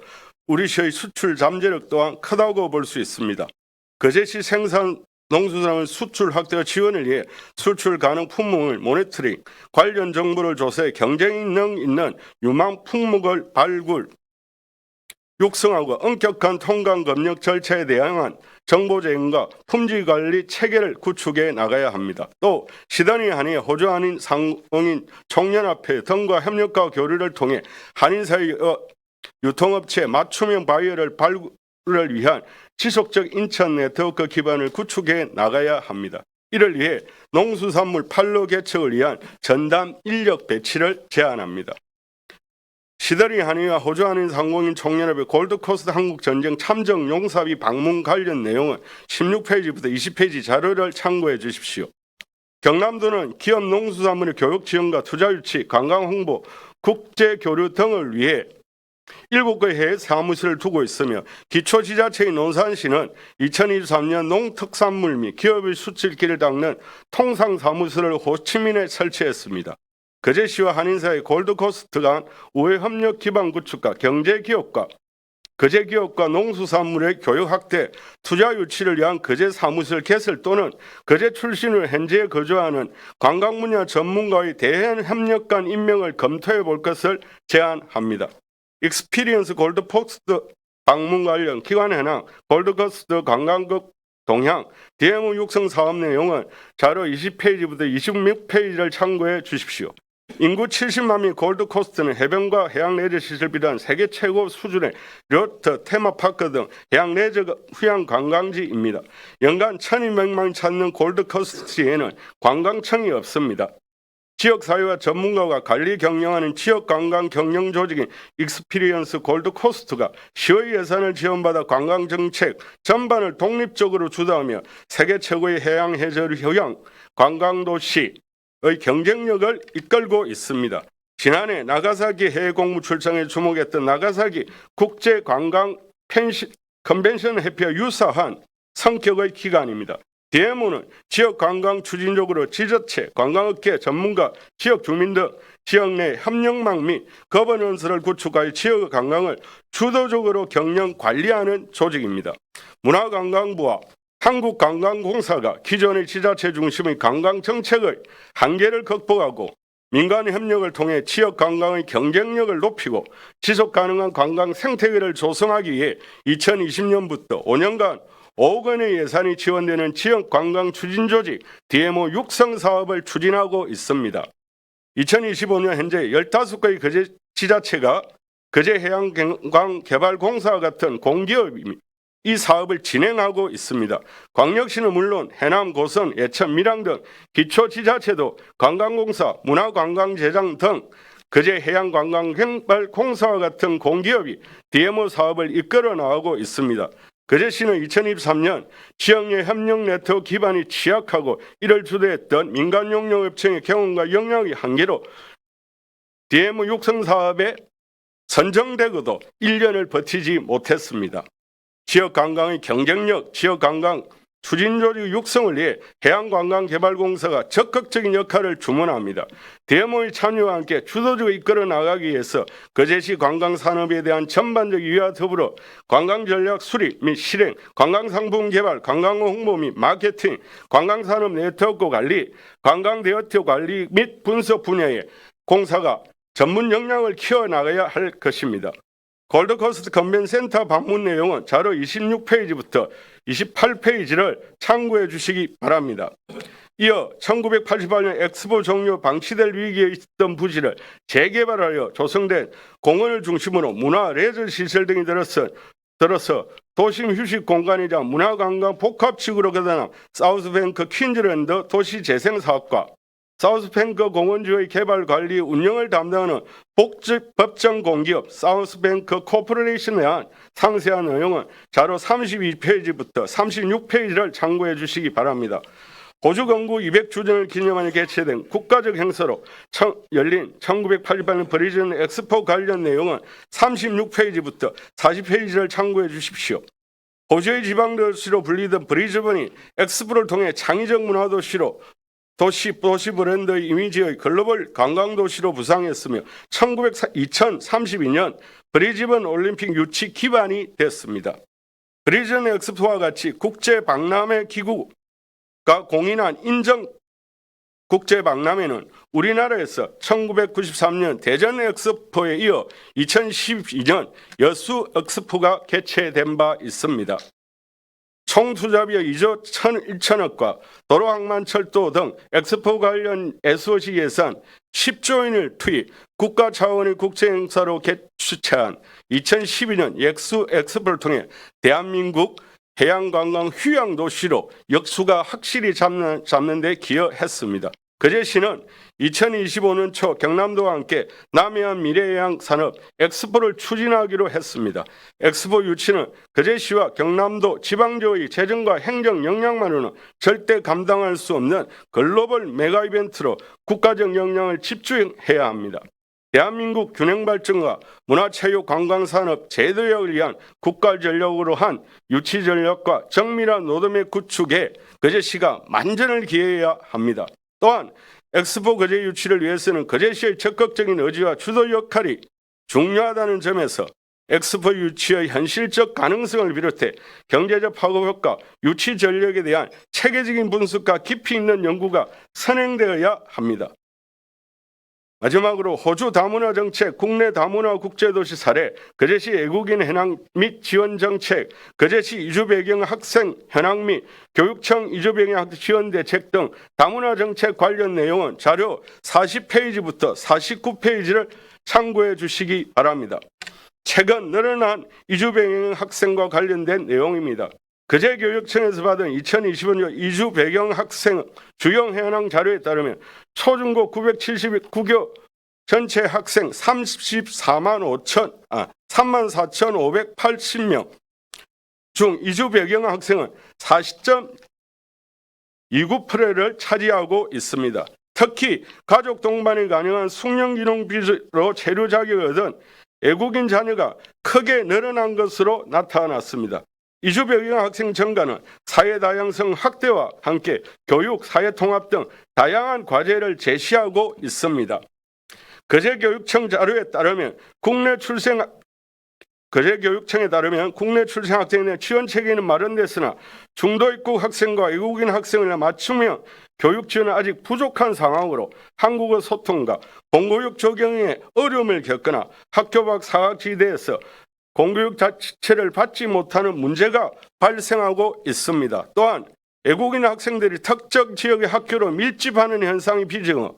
우리 시의 수출 잠재력 또한 크다고 볼 수 있습니다. 거제시 생산 농수산물 수출 확대 지원을 위해 수출 가능 품목을 모니터링, 관련 정보를 조사해 경쟁력 있는 유망 품목을 발굴, 육성하고 엄격한 통관 검역 절차에 대항한 정보 제공과 품질 관리 체계를 구축해 나가야 합니다. 또 시드니 한인, 호주 한인, 상공인, 청년협회 등과 협력과 교류를 통해 한인 사이 유통업체 맞춤형 바이어를 발굴을 위한 지속적 인천 네트워크 기반을 구축해 나가야 합니다. 이를 위해 농수산물 판로 개척을 위한 전담 인력 배치를 제안합니다. 시더리 한의와 호주 한인 상공인 총연합의 골드코스트 한국전쟁 참정 용사비 방문 관련 내용은 16페이지부터 20페이지 자료를 참고해 주십시오. 경남도는 기업 농수산물의 교육 지원과 투자 유치, 관광 홍보, 국제 교류 등을 위해 7개의 해외 사무실을 두고 있으며 기초지자체인 논산시는 2023년 농특산물 및 기업의 수출기를 닦는 통상사무실을 호치민에 설치했습니다. 거제시와 한인사의 골드코스트 간 우회협력 기반 구축과 경제기업과 거제기업과 농수산물의 교육 확대, 투자 유치를 위한 거제 사무실 개설 또는 거제 출신으로 현지에 거주하는 관광 분야 전문가의 대행 협력 간 임명을 검토해 볼 것을 제안합니다. 익스피리언스 골드코스트 방문 관련 기관 현황, 골드코스트 관광국 동향, DMO 육성 사업 내용은 자료 20페이지부터 26페이지를 참고해 주십시오. 인구 70만 명 골드코스트는 해변과 해양 레저 시설 비단 세계 최고 수준의 요트, 테마파크 등 해양 레저 휴양 관광지입니다. 연간 1,200만 찾는 골드코스트에는 관광청이 없습니다. 지역사회와 전문가가 관리 경영하는 지역관광 경영 조직인 익스피리언스 골드코스트가 시의 예산을 지원받아 관광정책 전반을 독립적으로 주도하며 세계 최고의 해양 해저 휴양 관광도시의 경쟁력을 이끌고 있습니다. 지난해 나가사키 해외공무 출장에 주목했던 나가사키 국제관광 컨벤션 회피와 유사한 성격의 기관입니다. DMO는 지역 관광 추진적으로 지자체, 관광업계, 전문가, 지역 주민 등 지역 내 협력망 및 거버넌스를 구축하여 지역 관광을 주도적으로 경영 관리하는 조직입니다. 문화관광부와 한국관광공사가 기존의 지자체 중심의 관광정책의 한계를 극복하고 민간 협력을 통해 지역 관광의 경쟁력을 높이고 지속 가능한 관광 생태계를 조성하기 위해 2020년부터 5년간 5억 원의 예산이 지원되는 지역 관광 추진 조직 DMO 육성 사업을 추진하고 있습니다. 2025년 현재 15개의 거제 지자체가 거제해양관광개발공사와 같은 공기업이 이 사업을 진행하고 있습니다. 광역시는 물론 해남, 고성, 예천, 밀양 등 기초지자체도 관광공사, 문화관광재장 등 거제해양관광개발공사와 같은 공기업이 DMO 사업을 이끌어 나가고 있습니다. 거제시는 2023년 지역 내 협력 네트워크 기반이 취약하고 이를 주도했던 민간용역업체의 경험과 역량의 한계로 DMO 육성 사업에 선정되고도 1년을 버티지 못했습니다. 지역 관광의 경쟁력, 지역 관광 추진 조직 육성을 위해 해양관광개발공사가 적극적인 역할을 주문합니다. DMO의 참여와 함께 주도적으로 이끌어 나가기 위해서 거제시 관광산업에 대한 전반적 이해와 더불어 관광전략 수립 및 실행, 관광상품 개발, 관광 홍보 및 마케팅, 관광산업 네트워크 관리, 관광대여태 관리 및 분석 분야에 공사가 전문 역량을 키워나가야 할 것입니다. 골드코스트 컨벤센터 방문 내용은 자료 26페이지부터 28페이지를 참고해 주시기 바랍니다. 이어 1988년 엑스포 종료 방치될 위기에 있던 부지를 재개발하여 조성된 공원을 중심으로 문화, 레저 시설 등이 들어서 도심 휴식 공간이자 문화관광 복합축으로 거듭난 사우스뱅크 퀸즈랜드 도시재생사업과 사우스뱅크 공원주의 개발 관리 운영을 담당하는 복지법정 공기업 사우스뱅크 코퍼레이션에 대한 상세한 내용은 자료 32페이지부터 36페이지를 참고해 주시기 바랍니다. 호주 건국 200주년을 기념하여 개최된 국가적 행사로 열린 1988년 브리즈번 엑스포 관련 내용은 36페이지부터 40페이지를 참고해 주십시오. 호주의 지방도시로 불리던 브리즈번이 엑스포를 통해 창의적 문화도시로 도시 브랜드의 이미지의 글로벌 관광도시로 부상했으며 2032년 브리즈번 올림픽 유치 기반이 됐습니다. 브리즈번 엑스포와 같이 국제박람회 기구가 공인한 인정 국제박람회는 우리나라에서 1993년 대전 엑스포에 이어 2012년 여수 엑스포가 개최된 바 있습니다. 총 투자비의 2조 1,100억과 도로항만철도 등 엑스포 관련 SOC 예산 10조 원을 투입, 국가 차원의 국제행사로 개최한 2012년 엑스포를 통해 대한민국 해양관광 휴양도시로 역수가 확실히 잡는 데 기여했습니다. 거제시는 2025년 초 경남도와 함께 남해안 미래해양 산업 엑스포를 추진하기로 했습니다. 엑스포 유치는 거제시와 경남도 지방조의 재정과 행정 역량만으로는 절대 감당할 수 없는 글로벌 메가 이벤트로 국가적 역량을 집중해야 합니다. 대한민국 균형 발전과 문화체육 관광산업 재도약을 위한 국가 전력으로 한 유치 전략과 정밀한 로드맵 구축에 거제시가 만전을 기해야 합니다. 또한 엑스포 거제 유치를 위해서는 거제시의 적극적인 의지와 주도 역할이 중요하다는 점에서 엑스포 유치의 현실적 가능성을 비롯해 경제적 파급 효과, 유치 전략에 대한 체계적인 분석과 깊이 있는 연구가 선행되어야 합니다. 마지막으로 호주 다문화 정책, 국내 다문화 국제도시 사례, 거제시 외국인 현황 및 지원 정책, 거제시 이주 배경 학생 현황 및 교육청 이주 배경 지원 대책 등 다문화 정책 관련 내용은 자료 40페이지부터 49페이지를 참고해 주시기 바랍니다. 최근 늘어난 이주 배경 학생과 관련된 내용입니다. 거제교육청에서 받은 2025년 이주 배경 학생 주요 현황 자료에 따르면 초중고 979교 전체 학생 34,580명 중 이주 배경 학생은 40.29%를 차지하고 있습니다. 특히 가족 동반이 가능한 숙련기농비로 체류 자격을 얻은 외국인 자녀가 크게 늘어난 것으로 나타났습니다. 이주 배경 학생 증가는 사회 다양성 확대와 함께 교육, 사회 통합 등 다양한 과제를 제시하고 있습니다. 거제교육청 자료에 따르면 국내 출생 학생에 대한 지원 체계는 마련됐으나 중도 입국 학생과 외국인 학생을 맞추며 교육 지원은 아직 부족한 상황으로 한국어 소통과 공교육 적용에 어려움을 겪거나 학교 밖 사각지대에서 공교육 자체를 받지 못하는 문제가 발생하고 있습니다. 또한 외국인 학생들이 특정 지역의 학교로 밀집하는 현상이 비정어,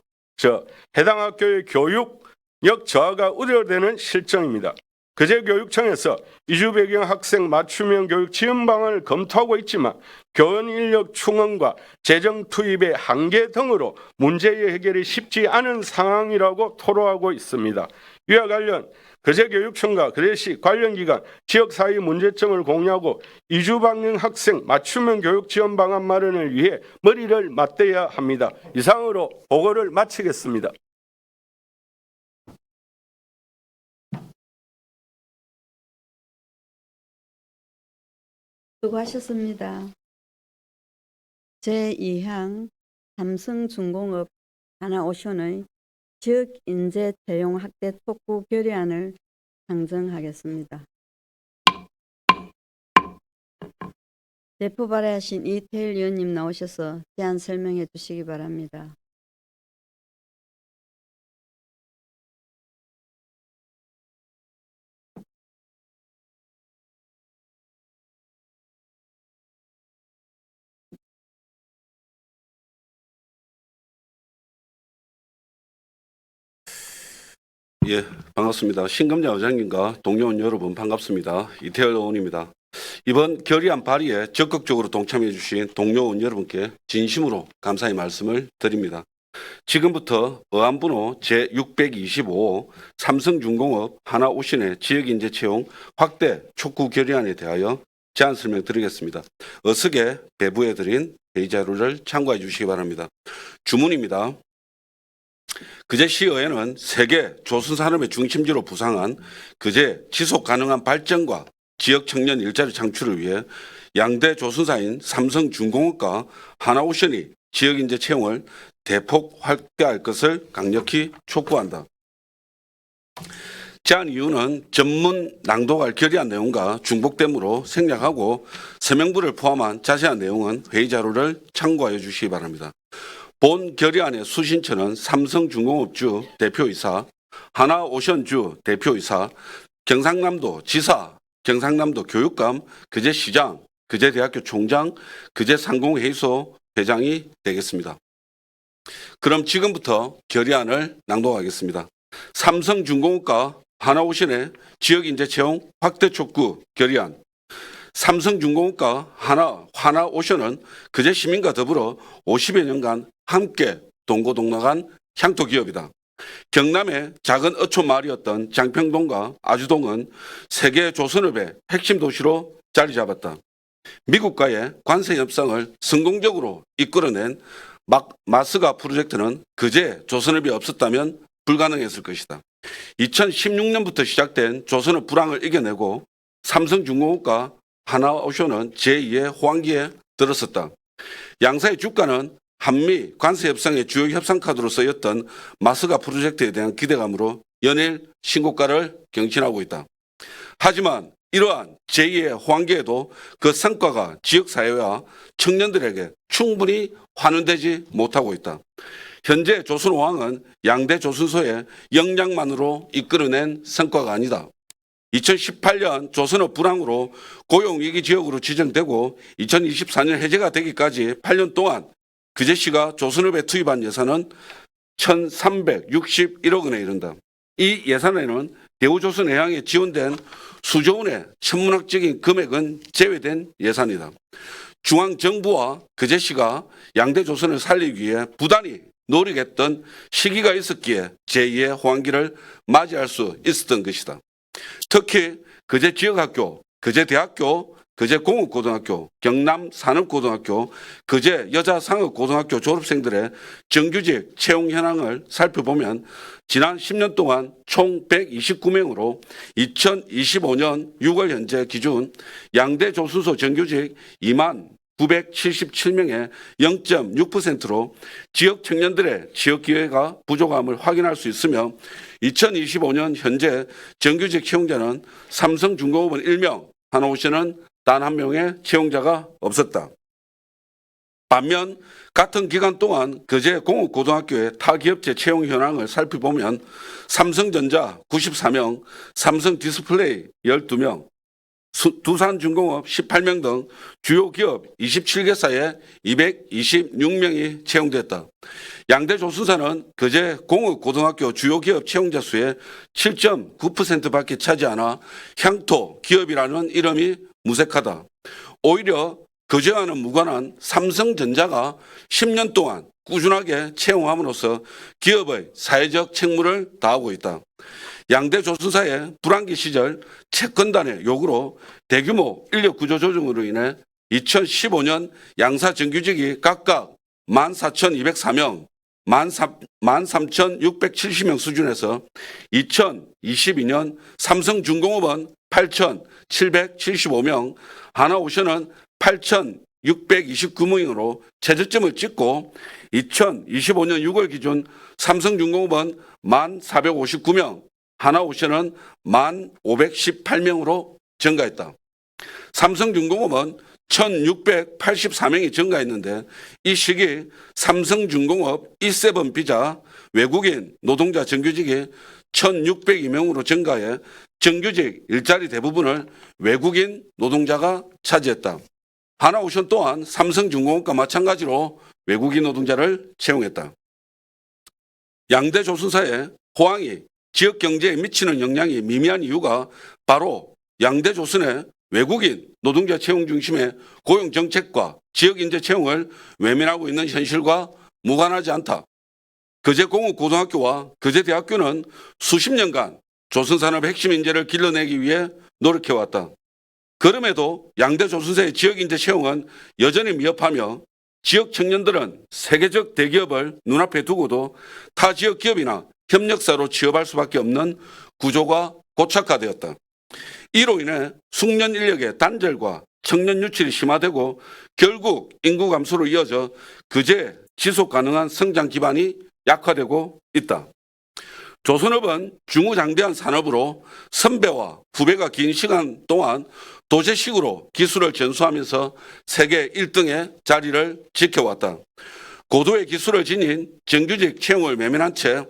해당 학교의 교육력 저하가 우려되는 실정입니다. 거제교육청에서 이주 배경 학생 맞춤형 교육 지원 방안을 검토하고 있지만 교원 인력 충원과 재정 투입의 한계 등으로 문제의 해결이 쉽지 않은 상황이라고 토로하고 있습니다. 이와 관련 거제교육청과 거제시 관련기관, 지역사회 문제점을 공유하고 이주 방향 학생 맞춤형 교육 지원 방안 마련을 위해 머리를 맞대야 합니다. 이상으로 보고를 마치겠습니다. 수고하셨습니다. 제2항 삼성중공업 하나오션의 지역 인재 채용 확대 촉구 결의안을 상정하겠습니다. 대표 발의하신 이태일 의원님 나오셔서 제안 설명해 주시기 바랍니다. 예, 반갑습니다. 신금자 의장님과 동료 의원 여러분 반갑습니다. 이태일 의원입니다. 이번 결의안 발의에 적극적으로 동참해 주신 동료 의원 여러분께 진심으로 감사의 말씀을 드립니다. 지금부터 어안번호 제625 삼성중공업 하나오신의 지역인재 채용 확대 촉구 결의안에 대하여 제안 설명드리겠습니다. 어석에 배부해드린 회의자료를 참고해 주시기 바랍니다. 주문입니다. 거제시의회는 세계 조선산업의 중심지로 부상한 거제 지속 가능한 발전과 지역 청년 일자리 창출을 위해 양대 조선사인 삼성중공업과 하나오션이 지역인재 채용을 대폭 확대할 것을 강력히 촉구한다. 제안 이유는 전문 낭독할 결의안 내용과 중복되므로 생략하고 서명부를 포함한 자세한 내용은 회의자료를 참고하여 주시기 바랍니다. 본 결의안의 수신처는 삼성중공업주 대표이사, 하나오션주 대표이사, 경상남도 지사, 경상남도 교육감, 거제시장, 거제대학교 총장, 거제상공회의소 회장이 되겠습니다. 그럼 지금부터 결의안을 낭독하겠습니다. 삼성중공업과 하나오션의 지역인재 채용 확대 촉구 결의안. 삼성중공업과 하나오션은 그제 시민과 더불어 50여 년간 함께 동고동락한 향토 기업이다. 경남의 작은 어촌 마을이었던 장평동과 아주동은 세계 조선업의 핵심 도시로 자리 잡았다. 미국과의 관세 협상을 성공적으로 이끌어낸 마스가 프로젝트는 그제 조선업이 없었다면 불가능했을 것이다. 2016년부터 시작된 조선업 불황을 이겨내고 삼성중공업과 하나오션은 제2의 호황기에 들어섰다. 양사의 주가는 한미 관세 협상의 주요 협상 카드로 쓰였던 마스가 프로젝트에 대한 기대감으로 연일 신고가를 경신하고 있다. 하지만 이러한 제2의 호황기에도 그 성과가 지역사회와 청년들에게 충분히 환원되지 못하고 있다. 현재 조선호황은 양대 조선소의 역량만으로 이끌어낸 성과가 아니다. 2018년 조선업 불황으로 고용위기 지역으로 지정되고 2024년 해제가 되기까지 8년 동안 그제시가 조선업에 투입한 예산은 1,361억 원에 이른다. 이 예산에는 대우조선해양에 지원된 수조 원의 천문학적인 금액은 제외된 예산이다. 중앙정부와 그제시가 양대 조선을 살리기 위해 부단히 노력했던 시기가 있었기에 제2의 호황기를 맞이할 수 있었던 것이다. 특히 그제 지역학교, 그제 대학교, 그제 공업고등학교, 경남 산업고등학교, 그제 여자상업고등학교 졸업생들의 정규직 채용 현황을 살펴보면 지난 10년 동안 총 129명으로 2025년 6월 현재 기준 양대 조선소 정규직 2만 977명의 0.6%로 지역 청년들의 지역 기회가 부족함을 확인할 수 있으며 2025년 현재 정규직 채용자는 삼성중공업은 1명, 하나오션은 단 한 명의 채용자가 없었다. 반면 같은 기간 동안 그제 공업고등학교의 타기업체 채용 현황을 살펴보면 삼성전자 94명, 삼성디스플레이 12명, 두산중공업 18명 등 주요 기업 27개사에 226명이 채용됐다. 양대 조선사는 그제 공업고등학교 주요 기업 채용자 수의 7.9%밖에 차지 않아 향토 기업이라는 이름이 무색하다. 오히려 그제와는 무관한 삼성전자가 10년 동안 꾸준하게 채용함으로써 기업의 사회적 책무를 다하고 있다. 양대 조선사의 불황기 시절 채권단의 요구로 대규모 인력 구조 조정으로 인해 2015년 양사 정규직이 각각 14,204명, 13,670명 수준에서 2022년 삼성중공업은 8,775명, 하나오션은 8,629명으로 최저점을 찍고 2025년 6월 기준 삼성중공업은 1,459명, 하나오션은 1,518명으로 증가했다. 삼성중공업은 1,684명이 증가했는데 이 시기 삼성중공업 E7 비자 외국인 노동자 정규직이 1,602명으로 증가해 정규직 일자리 대부분을 외국인 노동자가 차지했다. 하나오션 또한 삼성중공업과 마찬가지로 외국인 노동자를 채용했다. 양대 조선사의 호황이 지역 경제에 미치는 영향이 미미한 이유가 바로 양대 조선의 외국인 노동자 채용 중심의 고용 정책과 지역 인재 채용을 외면하고 있는 현실과 무관하지 않다. 그제 공업고등학교와 그제 대학교는 수십 년간 조선산업 핵심 인재를 길러내기 위해 노력해왔다. 그럼에도 양대 조선사의 지역 인재 채용은 여전히 미흡하며 지역 청년들은 세계적 대기업을 눈앞에 두고도 타 지역 기업이나 협력사로 취업할 수밖에 없는 구조가 고착화되었다. 이로 인해 숙련 인력의 단절과 청년 유출이 심화되고 결국 인구 감소로 이어져 그제 지속 가능한 성장 기반이 약화되고 있다. 조선업은 중후장대한 산업으로 선배와 후배가 긴 시간 동안 도제식으로 기술을 전수하면서 세계 1등의 자리를 지켜왔다. 고도의 기술을 지닌 정규직 채용을 외면한 채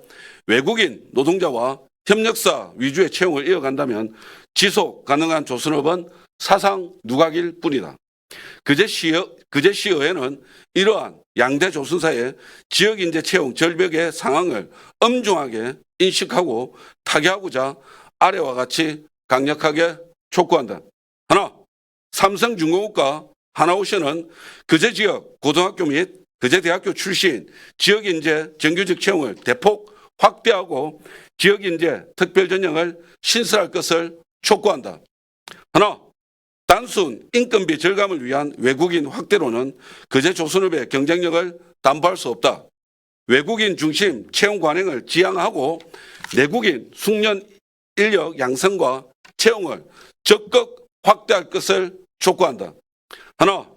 외국인 노동자와 협력사 위주의 채용을 이어간다면 지속 가능한 조선업은 사상 누각일 뿐이다. 그제시의회는 이러한 양대 조선사의 지역인재 채용 절벽의 상황을 엄중하게 인식하고 타개하고자 아래와 같이 강력하게 촉구한다. 하나, 삼성중공업과 하나오션은 그제 지역 고등학교 및 그제 대학교 출신 지역인재 정규직 채용을 대폭 확대하고 지역인재 특별전형을 신설할 것을 촉구한다. 하나, 단순 인건비 절감을 위한 외국인 확대로는 그제 조선업의 경쟁력을 담보할 수 없다. 외국인 중심 채용 관행을 지향하고 내국인 숙련 인력 양성과 채용을 적극 확대할 것을 촉구한다. 하나,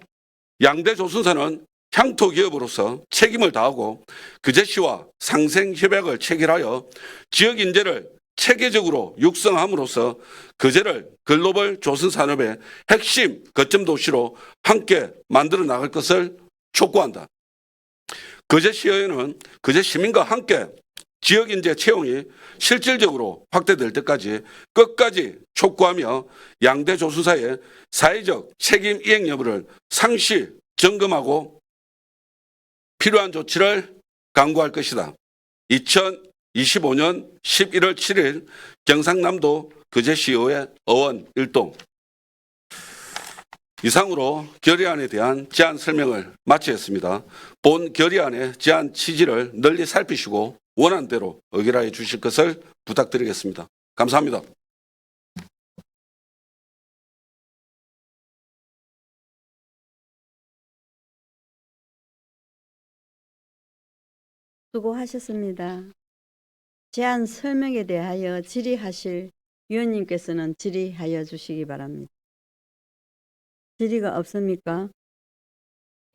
양대 조선사는 향토 기업으로서 책임을 다하고 그제시와 상생 협약을 체결하여 지역 인재를 체계적으로 육성함으로써 그제를 글로벌 조선 산업의 핵심 거점 도시로 함께 만들어 나갈 것을 촉구한다. 그제시의회는 그제 시민과 함께 지역 인재 채용이 실질적으로 확대될 때까지 끝까지 촉구하며 양대 조선사의 사회적 책임 이행 여부를 상시 점검하고 필요한 조치를 강구할 것이다. 2025년 11월 7일 경상남도 그제시의회 의원 일동. 이상으로 결의안에 대한 제안 설명을 마치겠습니다. 본 결의안의 제안 취지를 널리 살피시고 원하는 대로 의결하여 주실 것을 부탁드리겠습니다. 감사합니다. 수고하셨습니다. 제안 설명에 대하여 질의하실 위원님께서는 질의하여 주시기 바랍니다. 질의가 없습니까?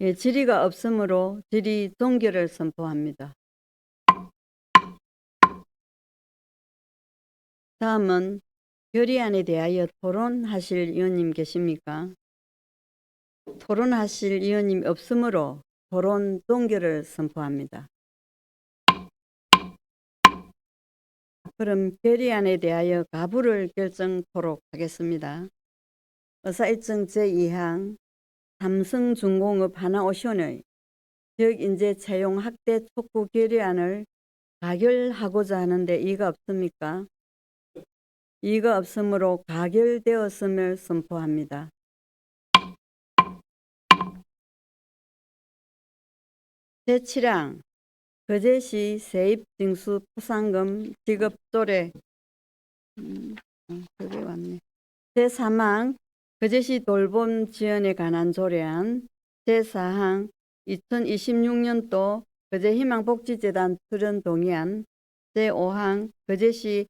예, 질의가 없으므로 질의 동결을 선포합니다. 다음은 결의안에 대하여 토론하실 위원님 계십니까? 토론하실 위원님 없으므로 토론 동결을 선포합니다. 그럼 결의안에 대하여 가부를 결정토록 하겠습니다. 의사일정 제2항 삼성중공업 하나오션의 지역인재 채용 확대 촉구 결의안을 가결하고자 하는데 이의가 없습니까? 이의가 없으므로 가결되었음을 선포합니다. 제7항 거제시 세입징수 포상금 지급 조례 그게 왔네. 제3항 거제시 돌봄 지원에 관한 조례안 제4항 2026년도 거제희망복지재단 출연 동의안 제5항 거제시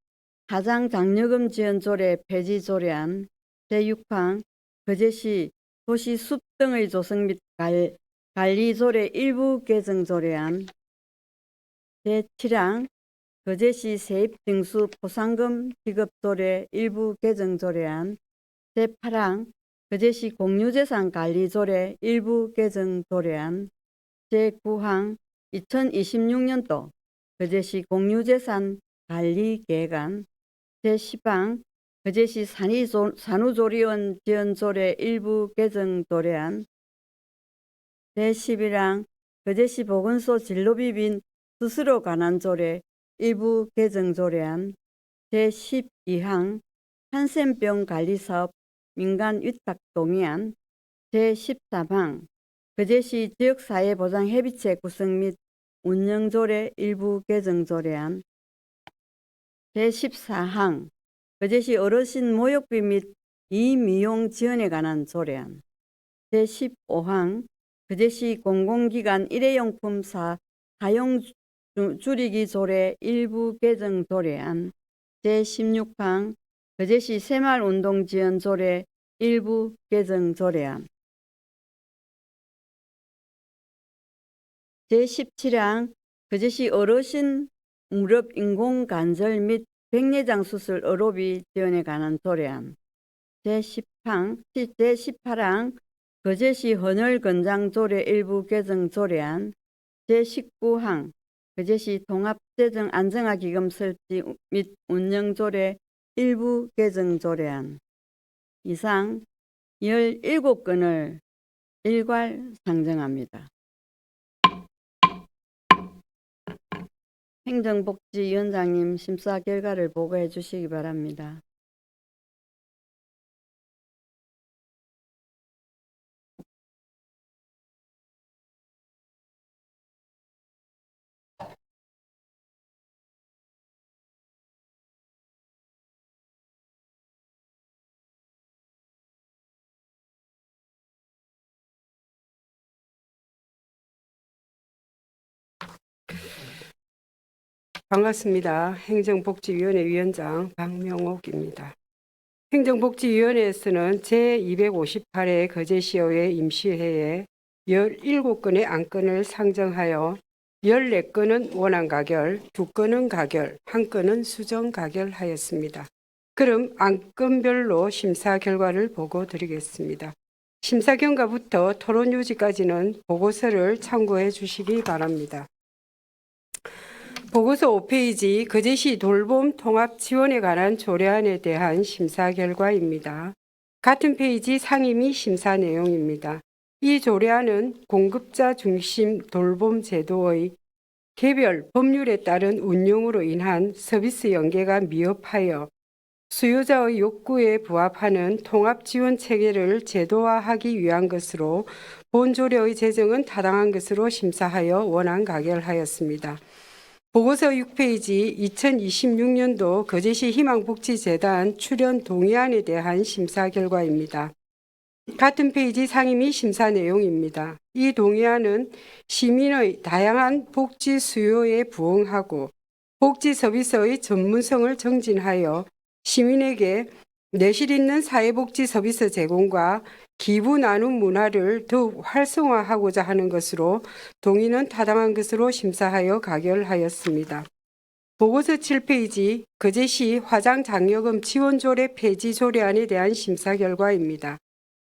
하장장려금 지원 조례 폐지 조례안 제6항 거제시 도시 숲 등의 조성 및 관리 조례 일부 개정 조례안 제7항 거제시 세입징수 포상금 지급 조례 일부 개정 조례안 제8항 거제시 공유재산 관리 조례 일부 개정 조례안 제9항 2026년도 거제시 공유재산 관리 계획안 제10항 거제시 산후조리원 지원 조례 일부 개정 조례안 제11항 거제시 보건소 진료비 빈 수수료 관한 조례 일부 개정 조례안 제12항 한센병 관리사업 민간 위탁 동의안 제13항 거제시 지역사회보장협의체 구성 및 운영 조례 일부 개정 조례안 제14항 거제시 어르신 모욕비 및 이미용 지원에 관한 조례안 제15항 거제시 공공기관 일회용품 사용 줄이기 조례 일부 개정 조례안 제16항 거제시 새마을운동 지원 조례 일부 개정 조례안 제17항 거제시 어르신 무릎 인공관절 및 백내장 수술 의료비 지원에 관한 조례안 제18항 거제시 헌혈 건장 조례 일부 개정 조례안 제19항 거제시 통합재정 안정화 기금 설치 및 운영 조례 일부 개정 조례안 이상 17건을 일괄 상정합니다. 행정복지위원장님 심사 결과를 보고해 주시기 바랍니다. 반갑습니다. 행정복지위원회 위원장 박명옥입니다. 행정복지위원회에서는 제258회 거제시의회 임시회에 17건의 안건을 상정하여 14건은 원안 가결, 2건은 가결, 1건은 수정 가결하였습니다. 그럼 안건별로 심사 결과를 보고 드리겠습니다. 심사 경과부터 토론 유지까지는 보고서를 참고해 주시기 바랍니다. 보고서 5페이지 거제시 돌봄 통합 지원에 관한 조례안에 대한 심사 결과입니다. 같은 페이지 상임위 심사 내용입니다. 이 조례안은 공급자 중심 돌봄 제도의 개별 법률에 따른 운용으로 인한 서비스 연계가 미흡하여 수요자의 욕구에 부합하는 통합 지원 체계를 제도화하기 위한 것으로 본 조례의 제정은 타당한 것으로 심사하여 원안 가결하였습니다. 보고서 6페이지 2026년도 거제시 희망복지재단 출연 동의안에 대한 심사 결과입니다. 같은 페이지 상임위 심사 내용입니다. 이 동의안은 시민의 다양한 복지 수요에 부응하고 복지 서비스의 전문성을 정진하여 시민에게 내실 있는 사회복지 서비스 제공과 기부 나눔 문화를 더욱 활성화하고자 하는 것으로 동의는 타당한 것으로 심사하여 가결하였습니다. 보고서 7페이지 거제시 화장장려금 지원조례 폐지 조례안에 대한 심사 결과입니다.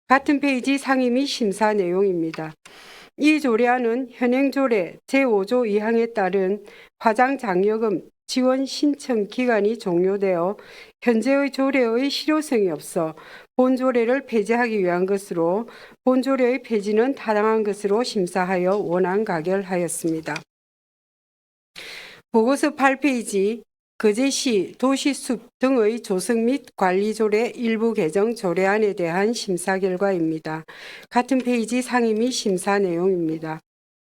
같은 페이지 상임위 심사 내용입니다. 이 조례안은 현행 조례 제5조 2항에 따른 화장장려금 지원 신청 기간이 종료되어 현재의 조례의 실효성이 없어 본 조례를 폐지하기 위한 것으로 본 조례의 폐지는 타당한 것으로 심사하여 원안 가결하였습니다. 보고서 8페이지 거제시 도시숲 등의 조성 및 관리 조례 일부 개정 조례안에 대한 심사 결과입니다. 같은 페이지 상임위 심사 내용입니다.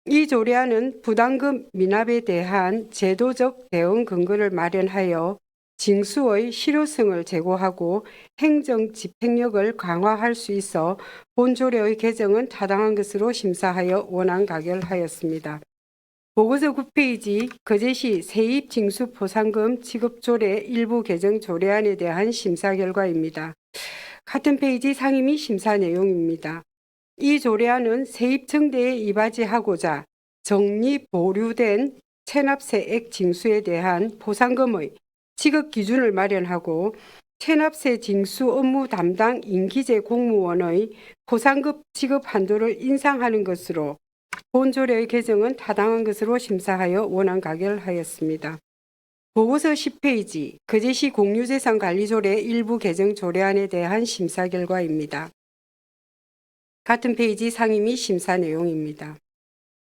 이 조례안은 부담금 미납에 대한 제도적 대응 근거를 마련하여 징수의 실효성을 제고하고 행정 집행력을 강화할 수 있어 본 조례의 개정은 타당한 것으로 심사하여 원안 가결하였습니다. 보고서 9페이지 거제시 세입 징수 포상금 지급 조례 일부 개정 조례안에 대한 심사 결과입니다. 같은 페이지 상임위 심사 내용입니다. 이 조례안은 세입 청대에 이바지하고자 정리 보류된 체납세액 징수에 대한 포상금의 지급 기준을 마련하고 체납세 징수 업무 담당 임기제 공무원의 포상금 지급 한도를 인상하는 것으로 본 조례의 개정은 타당한 것으로 심사하여 원안 가결하였습니다. 보고서 10페이지 거제시 공유재산 관리조례 일부 개정 조례안에 대한 심사 결과입니다. 같은 페이지 상임위 심사 내용입니다.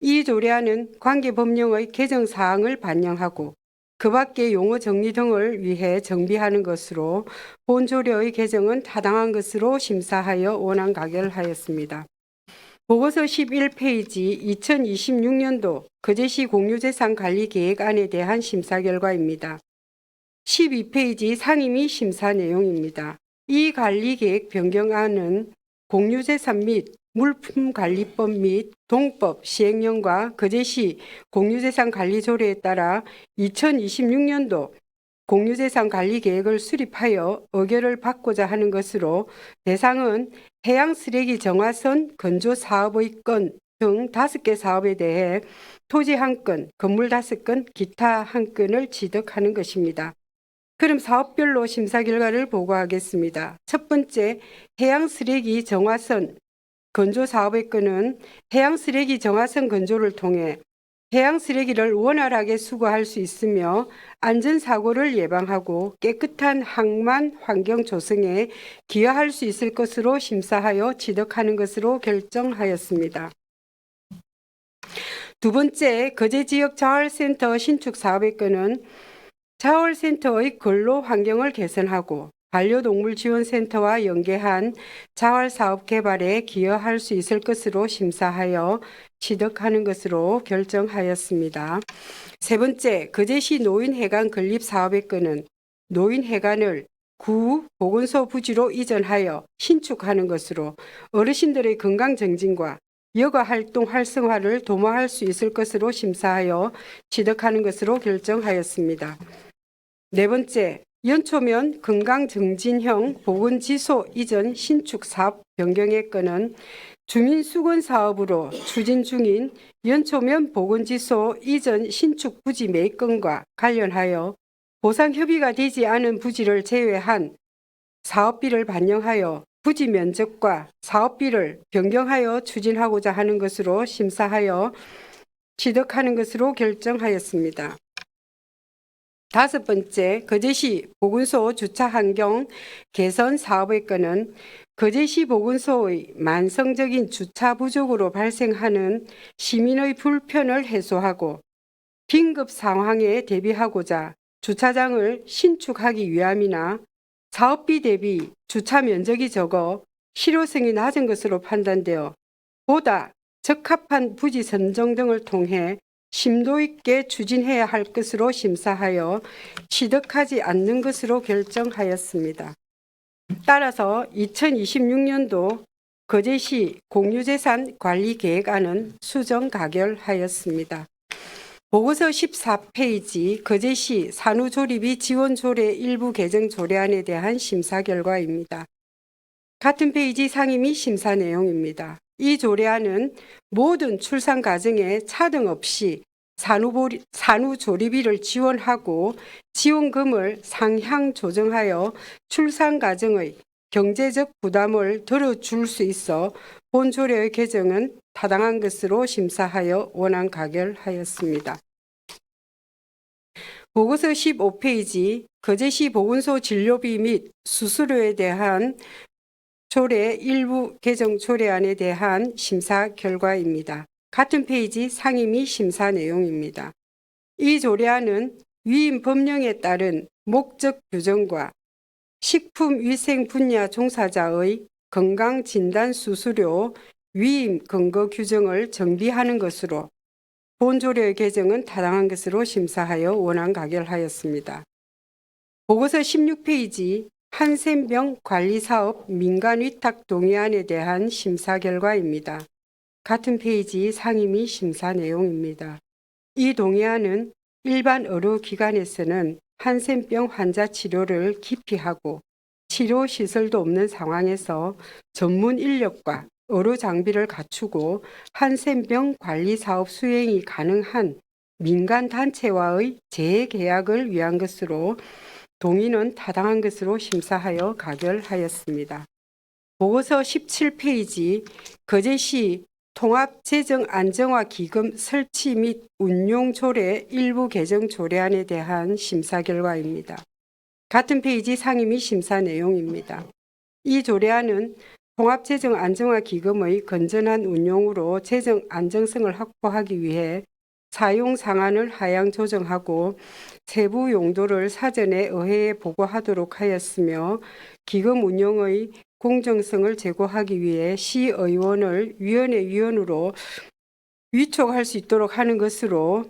이 조례안은 관계 법령의 개정 사항을 반영하고 그 밖의 용어 정리 등을 위해 정비하는 것으로 본 조례의 개정은 타당한 것으로 심사하여 원안 가결하였습니다. 보고서 11페이지 2026년도 거제시 공유재산 관리 계획안에 대한 심사 결과입니다. 12페이지 상임위 심사 내용입니다. 이 관리 계획 변경안은 공유재산 및 물품관리법 및 동법 시행령과 거제시 공유재산 관리조례에 따라 2026년도 공유재산 관리계획을 수립하여 의결을 받고자 하는 것으로 대상은 해양쓰레기 정화선 건조 사업의 건 등 5개 사업에 대해 토지 1건, 건물 5건, 기타 1건을 취득하는 것입니다. 그럼 사업별로 심사 결과를 보고하겠습니다. 첫 번째, 해양쓰레기 정화선 건조 사업의 건은 해양쓰레기 정화선 건조를 통해 해양쓰레기를 원활하게 수거할 수 있으며 안전사고를 예방하고 깨끗한 항만 환경 조성에 기여할 수 있을 것으로 심사하여 취득하는 것으로 결정하였습니다. 두 번째, 거제지역 자활센터 신축 사업의 건은 자활센터의 근로 환경을 개선하고 반려동물 지원센터와 연계한 자활사업 개발에 기여할 수 있을 것으로 심사하여 취득하는 것으로 결정하였습니다. 세 번째, 거제시 노인회관 건립 사업의 건은 노인회관을 구 보건소 부지로 이전하여 신축하는 것으로 어르신들의 건강 정진과 여가 활동 활성화를 도모할 수 있을 것으로 심사하여 취득하는 것으로 결정하였습니다. 네 번째, 연초면 건강증진형 보건지소 이전 신축 사업 변경의 건은 주민수건 사업으로 추진 중인 연초면 보건지소 이전 신축 부지 매입건과 관련하여 보상 협의가 되지 않은 부지를 제외한 사업비를 반영하여 부지 면적과 사업비를 변경하여 추진하고자 하는 것으로 심사하여 취득하는 것으로 결정하였습니다. 다섯 번째, 거제시 보건소 주차 환경 개선 사업의 건은 거제시 보건소의 만성적인 주차 부족으로 발생하는 시민의 불편을 해소하고 긴급 상황에 대비하고자 주차장을 신축하기 위함이나 사업비 대비 주차 면적이 적어 실효성이 낮은 것으로 판단되어 보다 적합한 부지 선정 등을 통해 심도 있게 추진해야 할 것으로 심사하여 취득하지 않는 것으로 결정하였습니다. 따라서 2026년도 거제시 공유재산 관리계획안은 수정 가결하였습니다. 보고서 14페이지 거제시 산후조리비 지원조례 일부 개정 조례안에 대한 심사 결과입니다. 같은 페이지 상의 및 심사 내용입니다. 이 조례안은 모든 출산 가정에 차등 없이 산후조리비를 지원하고 지원금을 상향 조정하여 출산 가정의 경제적 부담을 덜어줄 수 있어 본 조례의 개정은 타당한 것으로 심사하여 원안 가결하였습니다. 보고서 15페이지 거제시 보건소 진료비 및 수수료에 대한 조례 일부 개정 조례안에 대한 심사 결과입니다. 같은 페이지 상의 및 심사 내용입니다. 이 조례안은 위임 법령에 따른 목적 규정과 식품위생 분야 종사자의 건강진단 수수료 위임 근거 규정을 정비하는 것으로 본 조례의 개정은 타당한 것으로 심사하여 원안 가결하였습니다. 보고서 16페이지 한센병 관리사업 민간위탁 동의안에 대한 심사 결과입니다. 같은 페이지 상의 및 심사 내용입니다. 이 동의안은 일반 의료기관에서는 한센병 환자 치료를 기피하고 치료 시설도 없는 상황에서 전문 인력과 의료 장비를 갖추고 한센병 관리 사업 수행이 가능한 민간 단체와의 재계약을 위한 것으로 동의는 타당한 것으로 심사하여 가결하였습니다. 보고서 17페이지 거제시 통합재정안정화기금 설치 및 운용조례 일부 개정 조례안에 대한 심사 결과입니다. 같은 페이지 상의 및 심사 내용입니다. 이 조례안은 통합재정안정화기금의 건전한 운용으로 재정 안정성을 확보하기 위해 사용 상한을 하향 조정하고 세부 용도를 사전에 의회에 보고하도록 하였으며 기금 운용의 공정성을 제고하기 위해 시의원을 위원회 위원으로 위촉할 수 있도록 하는 것으로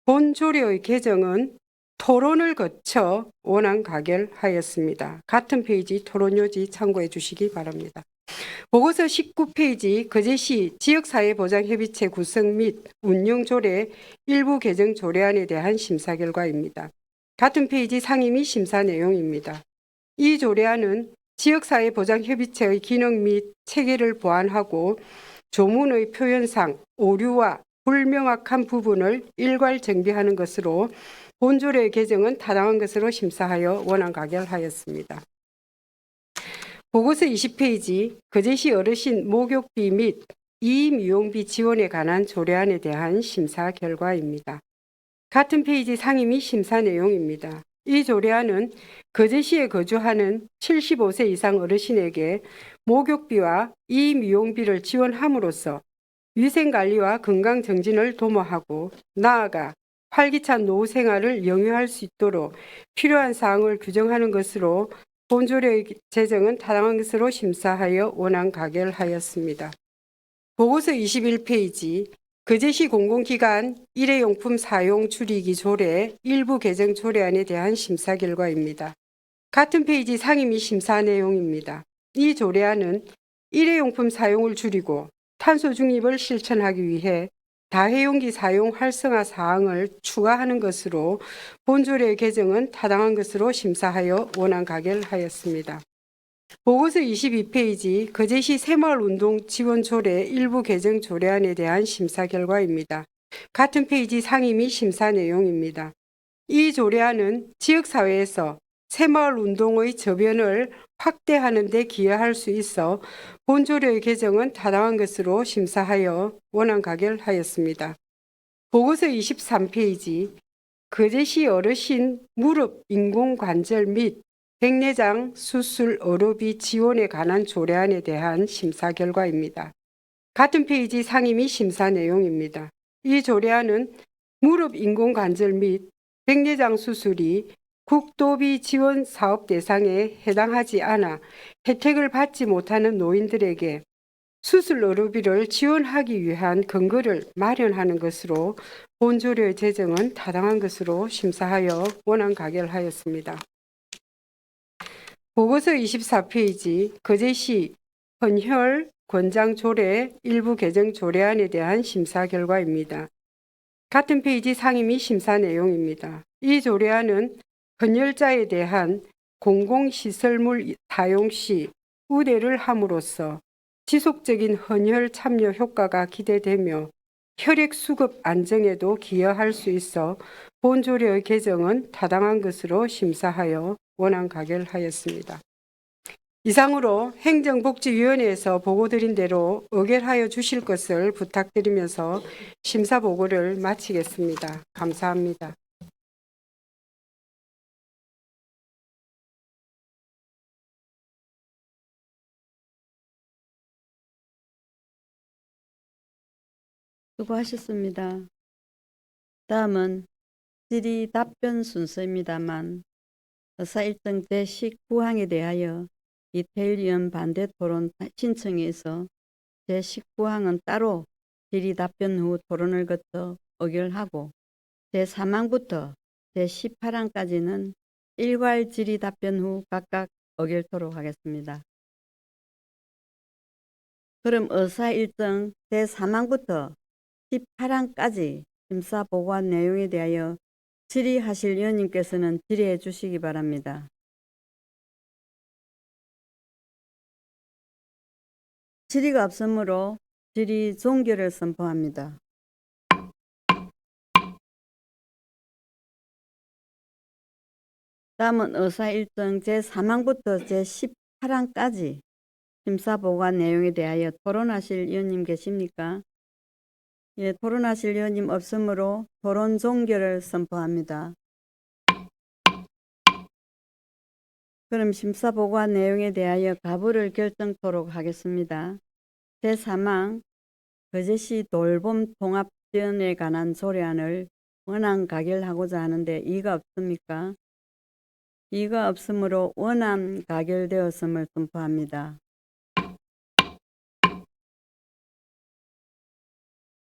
본 조례의 개정은 토론을 거쳐 원안 가결하였습니다. 같은 페이지 토론 요지 참고해 주시기 바랍니다. 보고서 19페이지 거제시 지역사회보장협의체 구성 및 운영조례 일부 개정 조례안에 대한 심사 결과입니다. 같은 페이지 상의 및 심사 내용입니다. 이 조례안은 지역사회보장협의체의 기능 및 체계를 보완하고 조문의 표현상 오류와 불명확한 부분을 일괄 정비하는 것으로 본 조례의 개정은 타당한 것으로 심사하여 원안 가결하였습니다. 보고서 20페이지 거제시 어르신 목욕비 및 이미용비 지원에 관한 조례안에 대한 심사 결과입니다. 같은 페이지 상의 및 심사 내용입니다. 이 조례안은 거제시에 거주하는 75세 이상 어르신에게 목욕비와 이미용비를 지원함으로써 위생관리와 건강정진을 도모하고 나아가 활기찬 노후 생활을 영위할 수 있도록 필요한 사항을 규정하는 것으로 본 조례의 제정은 타당한 것으로 심사하여 원안 가결하였습니다. 보고서 21페이지 거제시 공공기관 일회용품 사용 줄이기 조례 일부 개정 조례안에 대한 심사 결과입니다. 같은 페이지 상의 및 심사 내용입니다. 이 조례안은 일회용품 사용을 줄이고 탄소 중립을 실천하기 위해 다회용기 사용 활성화 사항을 추가하는 것으로 본조례 개정은 타당한 것으로 심사하여 원안 가결하였습니다. 보고서 22페이지 거제시 새마을운동 지원조례 일부 개정 조례안에 대한 심사 결과입니다. 같은 페이지 상임 및 심사 내용입니다. 이 조례안은 지역사회에서 새마을운동의 저변을 확대하는 데 기여할 수 있어 본조례의 개정은 타당한 것으로 심사하여 원안 가결하였습니다. 보고서 23페이지 거제시 어르신 무릎 인공관절 및 백내장 수술 의료비 지원에 관한 조례안에 대한 심사 결과입니다. 같은 페이지 상임 및 심사 내용입니다. 이 조례안은 무릎 인공관절 및 백내장 수술이 국도비 지원 사업 대상에 해당하지 않아 혜택을 받지 못하는 노인들에게 수술 의료비를 지원하기 위한 근거를 마련하는 것으로 본조례 제정은 타당한 것으로 심사하여 원안 가결하였습니다. 보고서 24페이지 거제시 헌혈 권장 조례 일부 개정 조례안에 대한 심사 결과입니다. 같은 페이지 상임 및 심사 내용입니다. 이 조례안은 헌혈자에 대한 공공시설물 사용 시 우대를 함으로써 지속적인 헌혈 참여 효과가 기대되며 혈액 수급 안정에도 기여할 수 있어 본조례의 개정은 타당한 것으로 심사하여 원안 가결하였습니다. 이상으로 행정복지위원회에서 보고드린 대로 의결하여 주실 것을 부탁드리면서 심사 보고를 마치겠습니다. 감사합니다. 수고하셨습니다. 다음은 질의 답변 순서입니다만 의사 일정 제19항에 대하여 이태일 의원 반대 토론 신청에 있어 제19항은 따로 질의 답변 후 토론을 거쳐 의결하고 제3항부터 제18항까지는 일괄 질의 답변 후 각각 의결토록 하겠습니다. 그럼 의사 일정 제3항부터 18항까지 심사 보고한 내용에 대하여 질의하실 위원님께서는 질의해 주시기 바랍니다. 질의가 없으므로 질의 종결을 선포합니다. 다음은 의사 일정 제3항부터 제18항까지 심사 보고한 내용에 대하여 토론하실 위원님 계십니까? 예, 토론하실 위원님 없으므로 토론 종결을 선포합니다. 그럼 심사 보고한 내용에 대하여 가부를 결정토록 하겠습니다. 제3항 거제시 돌봄 통합지원에 관한 조례안을 원안 가결하고자 하는데 이의가 없습니까? 이의가 없으므로 원안 가결되었음을 선포합니다.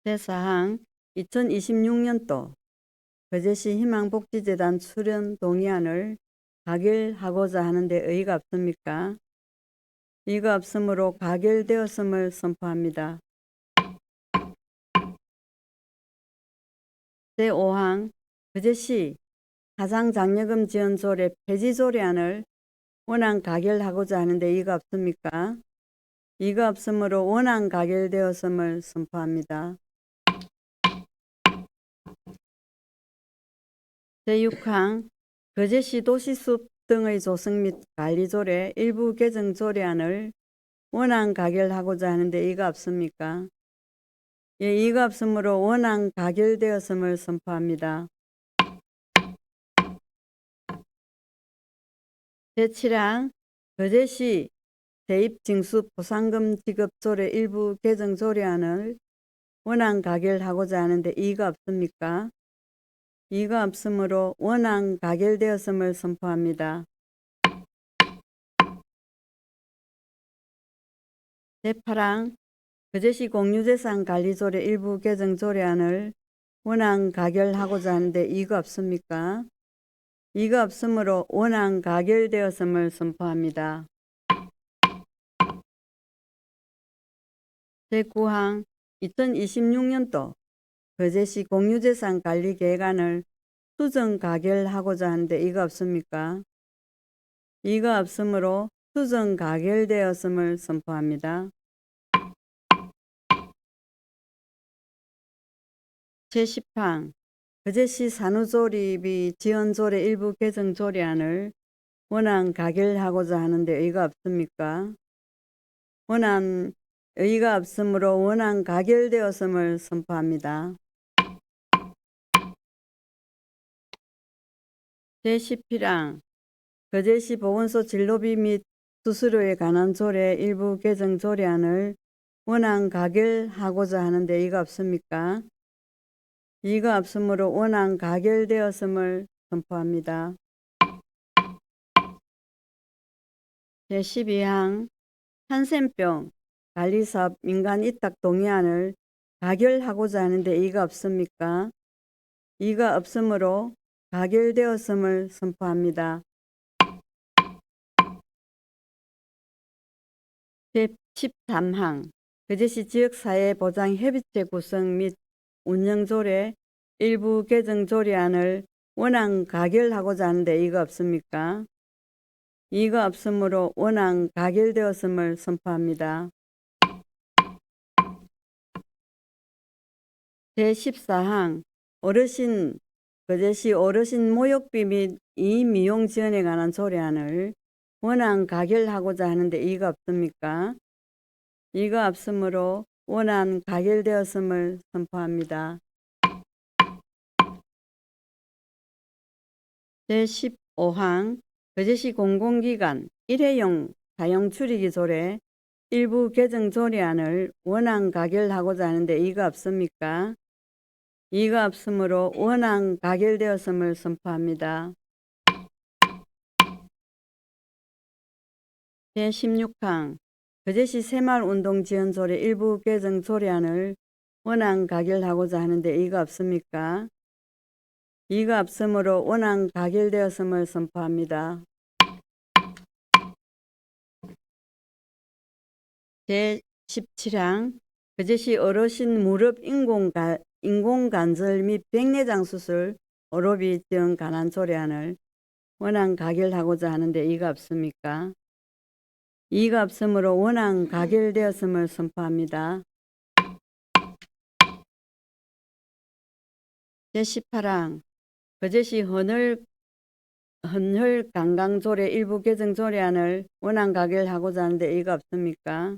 제4항 2026년도 거제시 희망복지재단 출연 동의안을 가결하고자 하는데 의의가 없습니까? 이의가 없으므로 가결되었음을 선포합니다. 제5항 거제시 가장장려금 지원 조례 폐지 조례안을 원안 가결하고자 하는데 이의가 없습니까? 이의가 없으므로 원안 가결되었음을 선포합니다. 제6항 거제시 도시숲 등의 조성 및 관리 조례 일부 개정 조례안을 원안 가결하고자 하는데 이의가 없습니까? 예, 이의가 없으므로 원안 가결되었음을 선포합니다. 제7항 거제시 대입징수 포상금 지급 조례 일부 개정 조례안을 원안 가결하고자 하는데 이의가 없습니까? 이의가 없으므로 원안 가결되었음을 선포합니다. 제8항 거제시 공유재산 관리조례 일부 개정 조례안을 원안 가결하고자 하는데 이의가 없습니까? 이의가 없으므로 원안 가결되었음을 선포합니다. 제9항 2026년도 거제시 공유재산 관리 계획안을 수정 가결하고자 하는데 이가 없습니까? 이가 없으므로 수정 가결되었음을 선포합니다. 제10항 거제시 산후조리비 지원조례 일부 개정 조례안을 원안 가결하고자 하는데 의가 없습니까? 원안 의가 없으므로 원안 가결되었음을 선포합니다. 제11항 거제시 보건소 진료비 및 수수료에 관한 조례 일부 개정 조례안을 원안 가결하고자 하는데 의가 없습니까? 이가 없으므로 원안 가결되었음을 선포합니다. 제12항 한센병 관리사업 민간 위탁 동의안을 가결하고자 하는데 이가 없습니까? 이가 없으므로 가결되었음을 선포합니다. 제13항 거제시 지역사회보장협의체 구성 및 운영조례 일부 개정 조례안을 원안 가결하고자 하는데 이가 없습니까? 이가 없으므로 원안 가결되었음을 선포합니다. 제14항 어르신 거제시 어르신 모욕비 및 이미용 지원에 관한 조례안을 원안 가결하고자 하는데 이가 없습니까? 이가 없으므로 원안 가결되었음을 선포합니다. 제15항 거제시 공공기관 일회용 사용 줄이기 조례 일부 개정 조례안을 원안 가결하고자 하는데 이가 없습니까? 이가 없으므로 원안 가결되었음을 선포합니다. 제16항 거제시 새마을운동지원조례 일부 개정 조례안을 원안 가결하고자 하는데 이가 없습니까? 이가 없으므로 원안 가결되었음을 선포합니다. 제17항 거제시 어르신 무릎 인공관절 및 백내장 수술 의료비 지원 관한 조례안을 원안 가결하고자 하는데 이가 없습니까? 이가 없으므로 원안 가결되었음을 선포합니다. 제18항 거제시 헌혈 관광조례 일부 개정 조례안을 원안 가결하고자 하는데 이가 없습니까?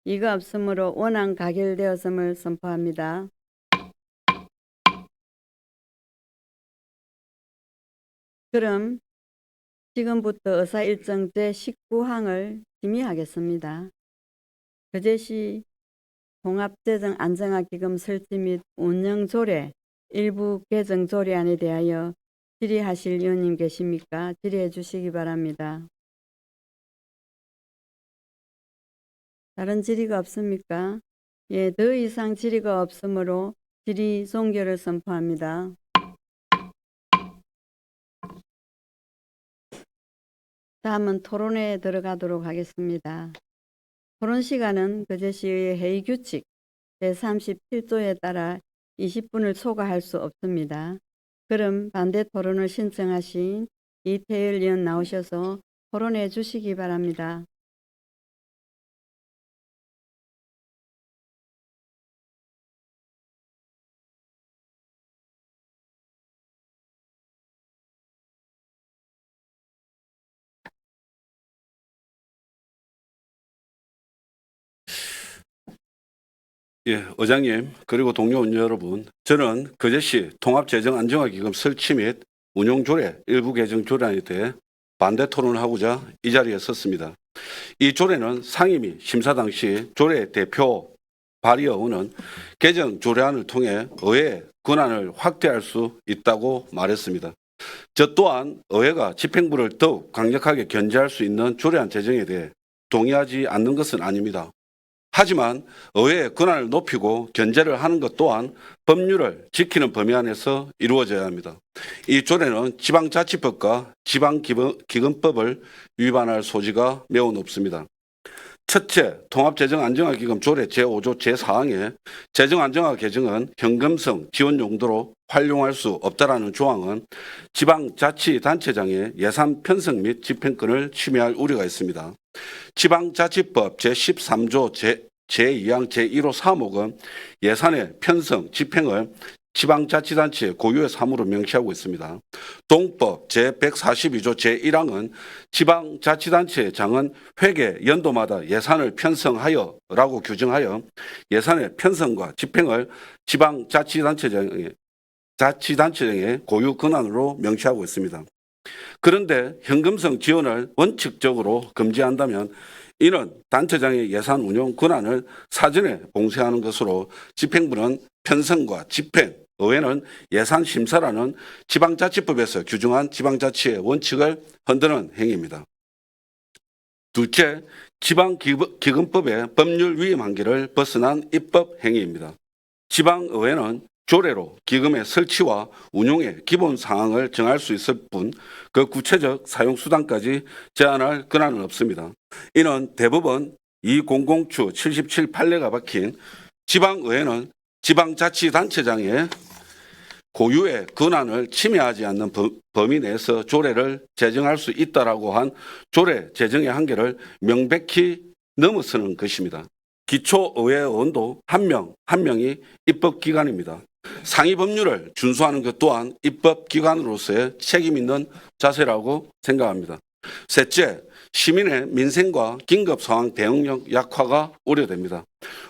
이가 없으므로 원안 가결되었음을 선포합니다. 그럼 지금부터 의사 일정 제19항을 심의하겠습니다. 거제시 종합재정 안정화기금 설치 및 운영 조례 일부 개정 조례안에 대하여 질의하실 위원님 계십니까? 질의해 주시기 바랍니다. 다른 질의가 없습니까? 예, 더 이상 질의가 없으므로 질의 종결을 선포합니다. 다음은 토론에 들어가도록 하겠습니다. 토론 시간은 거제시의 회의 규칙 제37조에 따라 20분을 초과할 수 없습니다. 그럼 반대 토론을 신청하신 이태일 의원 나오셔서 토론해 주시기 바랍니다. 예, 의장님 그리고 동료 의원 여러분, 저는 거제시 통합재정안정화기금 설치 및 운용조례 일부 개정 조례안에 대해 반대 토론을 하고자 이 자리에 섰습니다. 이 조례는 상임위 심사 당시 조례 대표 발의어원은 개정 조례안을 통해 의회의 권한을 확대할 수 있다고 말했습니다. 저 또한 의회가 집행부를 더욱 강력하게 견제할 수 있는 조례안 제정에 대해 동의하지 않는 것은 아닙니다. 하지만 의회의 권한을 높이고 견제를 하는 것 또한 법률을 지키는 범위 안에서 이루어져야 합니다. 이 조례는 지방자치법과 지방기금법을 위반할 소지가 매우 높습니다. 첫째, 통합재정안정화기금 조례 제5조 제4항에 재정안정화 개정은 현금성 지원 용도로 활용할 수 없다라는 조항은 지방자치단체장의 예산 편성 및 집행권을 침해할 우려가 있습니다. 지방자치법 제13조 제2항 제1호 3호는 예산의 편성, 집행을 지방자치단체의 고유의 사무로 명시하고 있습니다. 동법 제142조 제1항은 지방자치단체장은 회계 연도마다 예산을 편성하여라고 규정하여 예산의 편성과 집행을 지방자치단체장의 고유 권한으로 명시하고 있습니다. 그런데 현금성 지원을 원칙적으로 금지한다면 이는 단체장의 예산 운용 권한을 사전에 봉쇄하는 것으로 집행부는 편성과 집행, 의회는 예산 심사라는 지방자치법에서 규정한 지방자치의 원칙을 흔드는 행위입니다. 둘째, 지방기금법의 법률 위임 한계를 벗어난 입법 행위입니다. 지방의회는 조례로 기금의 설치와 운용의 기본 사항을 정할 수 있을 뿐 그 구체적 사용 수단까지 제한할 권한은 없습니다. 이는 대법원 200추 77 판례가 박힌 지방의회는 지방자치단체장의 고유의 권한을 침해하지 않는 범위 내에서 조례를 제정할 수 있다라고 한 조례 제정의 한계를 명백히 넘어서는 것입니다. 기초의회의원도 한 명이 입법기관입니다. 상위 법률을 준수하는 것 또한 입법기관으로서의 책임 있는 자세라고 생각합니다. 셋째, 시민의 민생과 긴급상황 대응력 약화가 우려됩니다.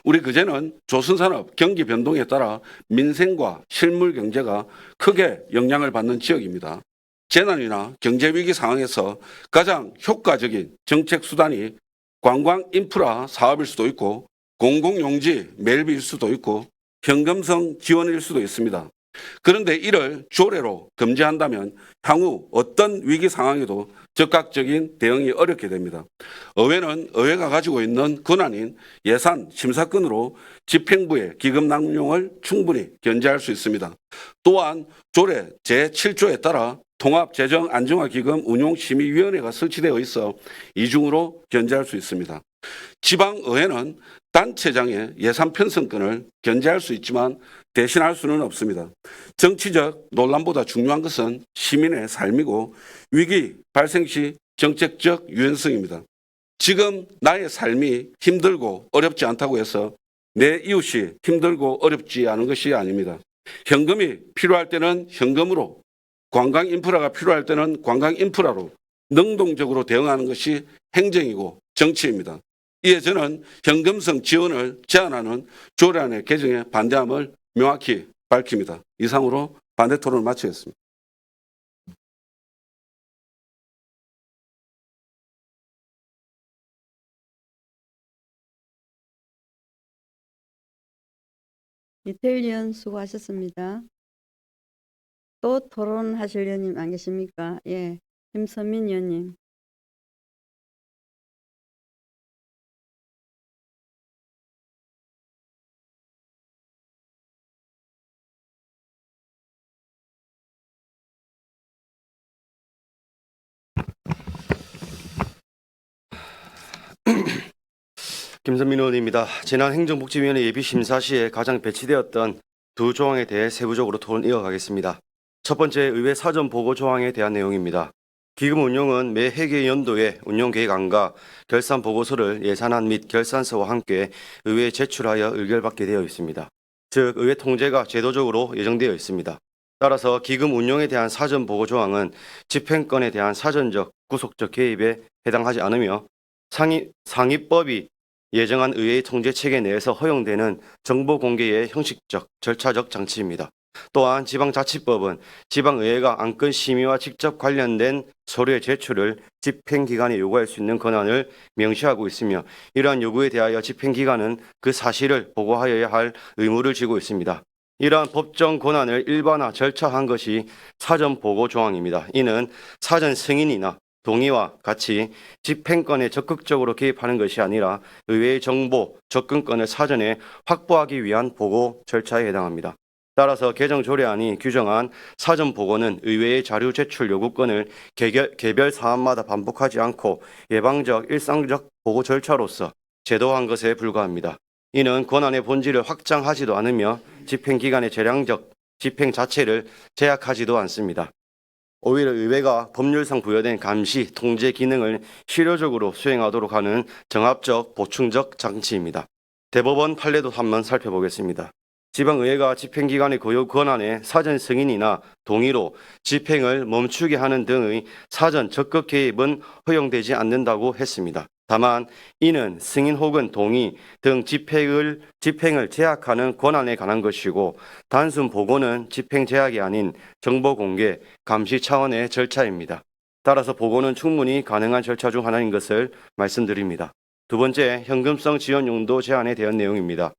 우리 그제는 조선산업 경기 변동에 따라 민생과 실물 경제가 크게 영향을 받는 지역입니다. 재난이나 경제위기 상황에서 가장 효과적인 정책 수단이 관광 인프라 사업일 수도 있고 공공용지 매립일 수도 있고 현금성 지원일 수도 있습니다. 그런데 이를 조례로 금지한다면 향후 어떤 위기 상황에도 즉각적인 대응이 어렵게 됩니다. 의회는 의회가 가지고 있는 권한인 예산 심사권으로 집행부의 기금 낭용을 충분히 견제할 수 있습니다. 또한 조례 제7조에 따라 통합재정안정화기금 운용심의위원회가 설치되어 있어 이중으로 견제할 수 있습니다. 지방의회는 단체장의 예산 편성권을 견제할 수 있지만 대신할 수는 없습니다. 정치적 논란보다 중요한 것은 시민의 삶이고 위기 발생 시 정책적 유연성입니다. 지금 나의 삶이 힘들고 어렵지 않다고 해서 내 이웃이 힘들고 어렵지 않은 것이 아닙니다. 현금이 필요할 때는 현금으로, 관광 인프라가 필요할 때는 관광 인프라로 능동적으로 대응하는 것이 행정이고 정치입니다. 이에 저는 현금성 지원을 제한하는 조례안의 개정에 반대함을 명확히 밝힙니다. 이상으로 반대 토론을 마치겠습니다. 이태일 의원 수고하셨습니다. 또 토론하실 의원님 안 계십니까? 예, 김선민 의원님. 김선민 의원입니다. 지난 행정복지위원회 예비심사 시에 가장 배치되었던 두 조항에 대해 세부적으로 토론 이어가겠습니다. 첫 번째, 의회 사전 보고 조항에 대한 내용입니다. 기금 운용은 매 회계 연도에 운용계획안과 결산 보고서를 예산안 및 결산서와 함께 의회에 제출하여 의결받게 되어 있습니다. 즉, 의회 통제가 제도적으로 예정되어 있습니다. 따라서 기금 운용에 대한 사전 보고 조항은 집행권에 대한 사전적, 구속적 개입에 해당하지 않으며 상위법이 예정한 의회의 통제 체계 내에서 허용되는 정보 공개의 형식적, 절차적 장치입니다. 또한 지방자치법은 지방의회가 안건 심의와 직접 관련된 서류의 제출을 집행기관에 요구할 수 있는 권한을 명시하고 있으며 이러한 요구에 대하여 집행기관은 그 사실을 보고하여야 할 의무를 지고 있습니다. 이러한 법정 권한을 일반화 절차한 것이 사전 보고 조항입니다. 이는 사전 승인이나 동의와 같이 집행권에 적극적으로 개입하는 것이 아니라 의회의 정보, 접근권을 사전에 확보하기 위한 보고 절차에 해당합니다. 따라서 개정 조례안이 규정한 사전 보고는 의회의 자료 제출 요구권을 개별 사안마다 반복하지 않고 예방적, 일상적 보고 절차로서 제도화한 것에 불과합니다. 이는 권한의 본질을 확장하지도 않으며 집행기관의 재량적 집행 자체를 제약하지도 않습니다. 오히려 의회가 법률상 부여된 감시, 통제 기능을 실효적으로 수행하도록 하는 정합적, 보충적 장치입니다. 대법원 판례도 한번 살펴보겠습니다. 지방의회가 집행기관의 고유 권한에 사전 승인이나 동의로 집행을 멈추게 하는 등의 사전 적극 개입은 허용되지 않는다고 했습니다. 다만 이는 승인 혹은 동의 등 집행을 제약하는 권한에 관한 것이고 단순 보고는 집행 제약이 아닌 정보 공개, 감시 차원의 절차입니다. 따라서 보고는 충분히 가능한 절차 중 하나인 것을 말씀드립니다. 두 번째, 현금성 지원 용도 제한에 대한 내용입니다.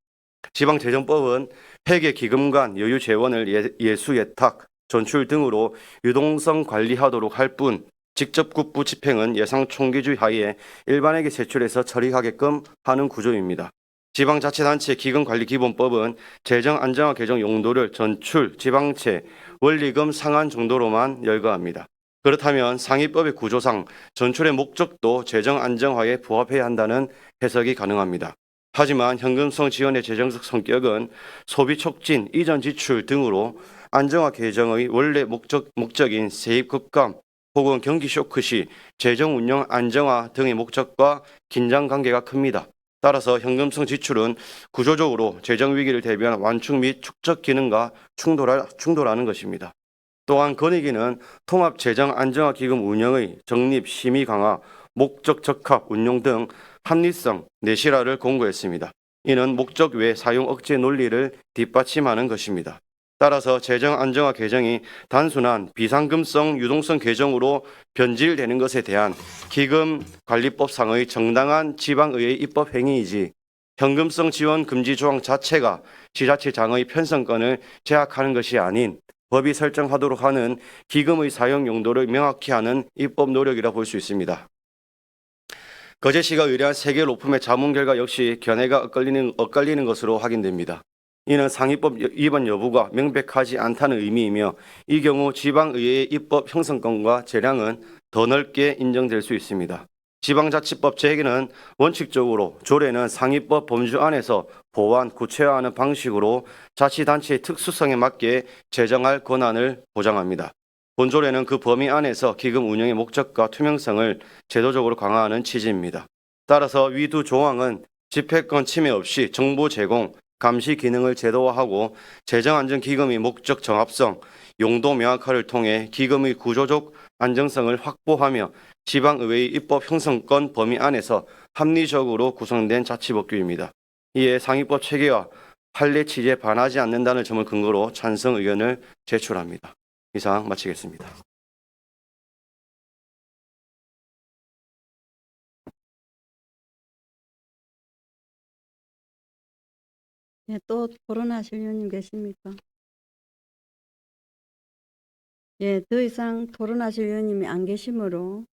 지방재정법은 회계 기금 간 여유 재원을 예수 예탁, 전출 등으로 유동성 관리하도록 할 뿐 직접 국부 집행은 예상 총기주의 하에 일반에게 제출해서 처리하게끔 하는 구조입니다. 지방자치단체 기금관리기본법은 재정 안정화 개정 용도를 전출, 지방채, 원리금 상한 정도로만 열거합니다. 그렇다면 상위법의 구조상 전출의 목적도 재정 안정화에 부합해야 한다는 해석이 가능합니다. 하지만 현금성 지원의 재정적 성격은 소비 촉진, 이전 지출 등으로 안정화 개정의 원래 목적인 세입 급감 혹은 경기 쇼크 시 재정 운영 안정화 등의 목적과 긴장 관계가 큽니다. 따라서 현금성 지출은 구조적으로 재정 위기를 대비한 완충 및 축적 기능과 충돌하는 것입니다. 또한 건의기는 통합 재정 안정화 기금 운영의 적립, 심의 강화, 목적 적합, 운용 등 합리성, 내실화를 공고했습니다. 이는 목적 외 사용 억제 논리를 뒷받침하는 것입니다. 따라서 재정 안정화 개정이 단순한 비상금성 유동성 개정으로 변질되는 것에 대한 기금관리법상의 정당한 지방의회 입법 행위이지 현금성 지원 금지 조항 자체가 지자체장의 편성권을 제약하는 것이 아닌 법이 설정하도록 하는 기금의 사용 용도를 명확히 하는 입법 노력이라 볼 수 있습니다. 거제시가 의뢰한 3개 로펌의 자문 결과 역시 견해가 엇갈리는 것으로 확인됩니다. 이는 상위법 위반 여부가 명백하지 않다는 의미이며 이 경우 지방의회의 입법 형성권과 재량은 더 넓게 인정될 수 있습니다. 지방자치법 제1개는 원칙적으로 조례는 상위법 범주 안에서 보완, 구체화하는 방식으로 자치단체의 특수성에 맞게 제정할 권한을 보장합니다. 본조례는 그 범위 안에서 기금 운영의 목적과 투명성을 제도적으로 강화하는 취지입니다. 따라서 위 두 조항은 집회권 침해 없이 정보 제공, 감시 기능을 제도화하고 재정안전기금의 목적 정합성, 용도 명확화를 통해 기금의 구조적 안정성을 확보하며 지방의회의 입법 형성권 범위 안에서 합리적으로 구성된 자치법규입니다. 이에 상위법 체계와 판례 취지에 반하지 않는다는 점을 근거로 찬성 의견을 제출합니다. 이상 마치겠습니다. 네, 또 토론하실 의원님 계십니까? 예, 더 이상 토론하실 의원님이 안 계시므로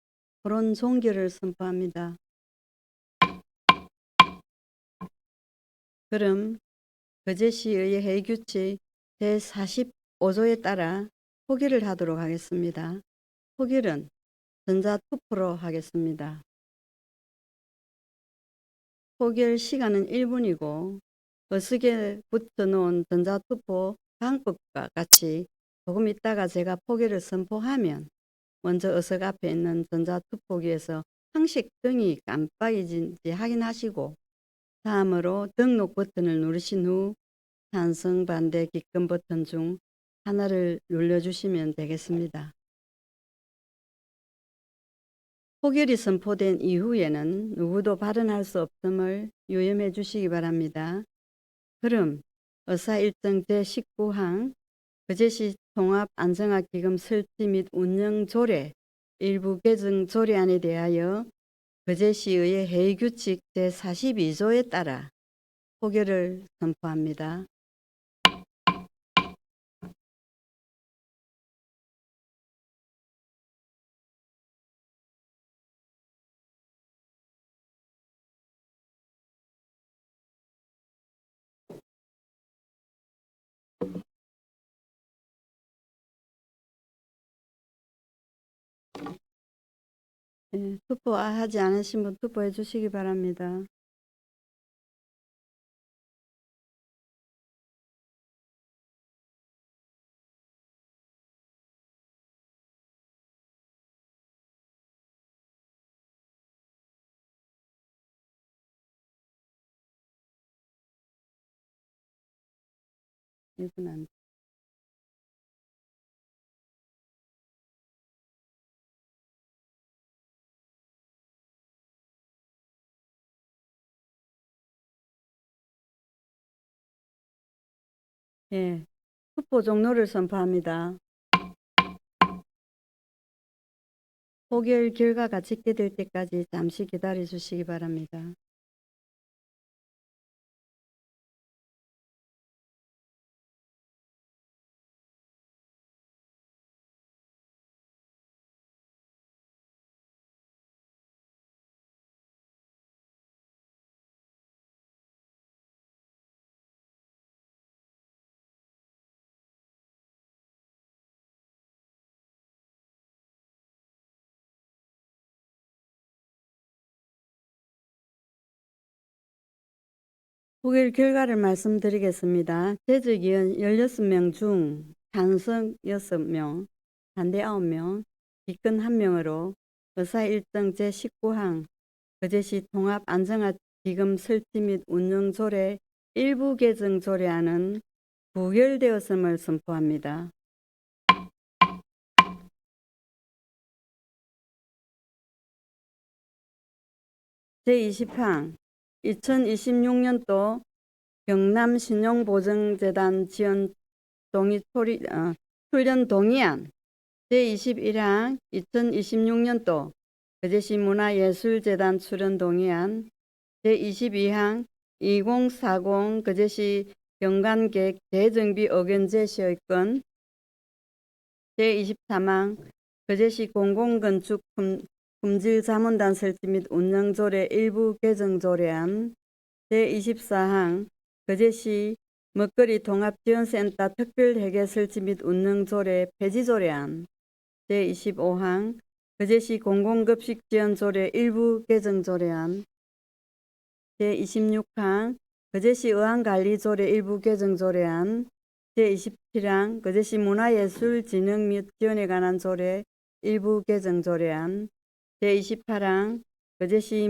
토론 종결을 선포합니다. 그럼 거제시의회 회의규칙 제45조에 따라 포기를 하도록 하겠습니다. 포기는 전자투표로 하겠습니다. 포기할 시간은 1분이고 어스게 붙여놓은 전자투표 방법과 같이 조금 있다가 제가 포기를 선포하면 먼저 어석 앞에 있는 전자투표기에서 항식 등이 깜빡이진지 확인하시고 다음으로 등록 버튼을 누르신 후 찬성, 반대, 기권 버튼 중 하나를 눌러주시면 되겠습니다. 포결이 선포된 이후에는 누구도 발언할 수 없음을 유념해 주시기 바랍니다. 그럼 의사 일정 제19항 거제시 통합안정화기금 설치 및 운영 조례 일부 개정 조례안에 대하여 거제시의회 회의규칙 제42조에 따라 포결을 선포합니다. 네, 투표하지 않으신 분 투표해 주시기 바랍니다. 이건 안 돼. 예, 후보 종료를 선포합니다. 포결 결과가 집계될 때까지 잠시 기다려 주시기 바랍니다. 포결 결과를 말씀드리겠습니다. 재직위원 16명 중 찬성 6명, 반대 9명, 기권 1명으로 의사 일정 제19항 거제시 통합 안정화 기금 설치 및 운영 조례 일부 개정 조례안은 부결되었음을 선포합니다. 제20항 2026년도 경남신용보증재단 지원 동의 출연 동의안 제21항 2026년도 거제시 문화예술재단 출연 동의안 제22항 2040 거제시 경관계획 재정비 의견 제시의 건 제23항 거제시 공공건축 품질자문단 설치 및 운영조례 일부 개정 조례안 제24항 거제시 먹거리 통합지원센터 특별회계 설치 및 운영조례 폐지조례안 제25항 거제시 공공급식지원조례 일부 개정 조례안 제26항 거제시 의안관리조례 일부 개정 조례안 제27항 거제시 문화예술진흥 및 지원에 관한 조례 일부 개정 조례안 제28항 거제시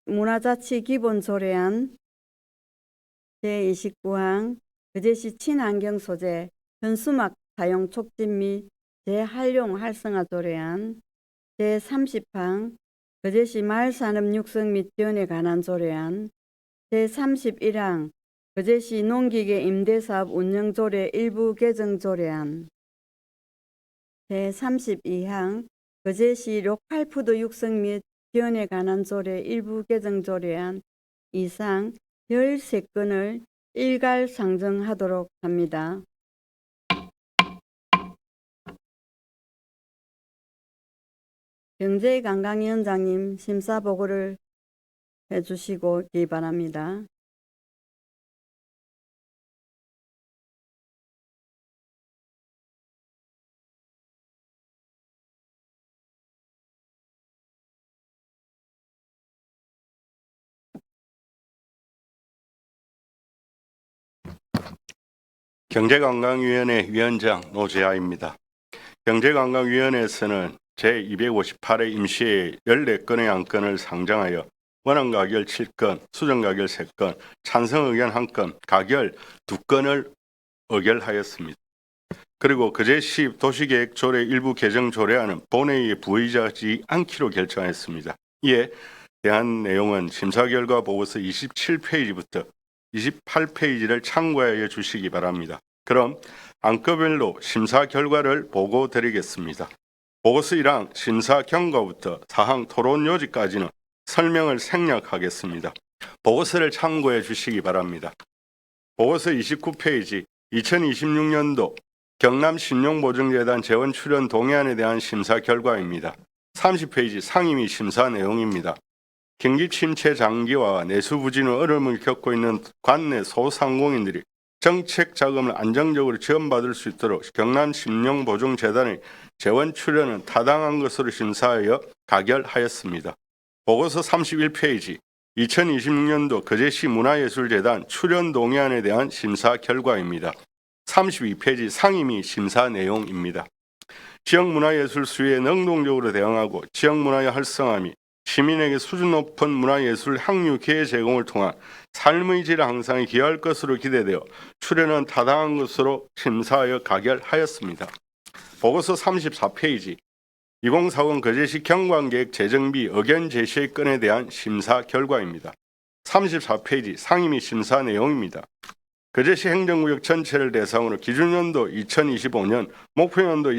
문화자치 기본 조례안 제29항 거제시 친환경 소재 현수막 사용 촉진 및 재활용 활성화 조례안 제30항 거제시 마을산업 육성 및 지원에 관한 조례안 제31항 거제시 농기계 임대사업 운영조례 일부 개정 조례안 제32항 거제시 로컬푸드 육성 및 지원에 관한 조례 일부 개정 조례안 이상 13건을 일괄 상정하도록 합니다. 경제관광위원장님 심사 보고를 해주시기 바랍니다. 경제관광위원회 위원장 노재하입니다. 경제관광위원회에서는 제258회 임시회의 14건의 안건을 상정하여 원안 가결 7건, 수정 가결 3건, 찬성 의견 1건, 가결 2건을 의결하였습니다. 그리고 거제시 도시계획 조례 일부 개정 조례안은 본회의에 부의하지 않기로 결정했습니다. 이에 대한 내용은 심사 결과 보고서 27페이지부터 28페이지를 참고하여 주시기 바랍니다. 그럼 안건별로 심사 결과를 보고 드리겠습니다. 보고서 1항 심사 경과부터 4항 토론 요지까지는 설명을 생략하겠습니다. 보고서를 참고해 주시기 바랍니다. 보고서 29페이지 2026년도 경남신용보증재단 재원 출연 동의안에 대한 심사 결과입니다. 30페이지 상임위 심사 내용입니다. 경기 침체 장기화와 내수 부진의 어려움을 겪고 있는 관내 소상공인들이 정책 자금을 안정적으로 지원받을 수 있도록 경남신용보증재단의 재원 출연은 타당한 것으로 심사하여 가결하였습니다. 보고서 31페이지 2026년도 거제시 문화예술재단 출연 동의안에 대한 심사 결과입니다. 32페이지 상임위 심사 내용입니다. 지역문화예술 수요에 능동적으로 대응하고 지역문화의 활성화 및 시민에게 수준 높은 문화예술 향유 기회 제공을 통한 삶의 질 향상에 기여할 것으로 기대되어 수련은 타당한 것으로 심사하여 가결하였습니다. 보고서 34페이지 2040 거제시 경관계획 재정비 의견 제시의 건에 대한 심사 결과입니다. 34페이지 상임위 심사 내용입니다. 거제시 행정구역 전체를 대상으로 기준연도 2025년, 목표연도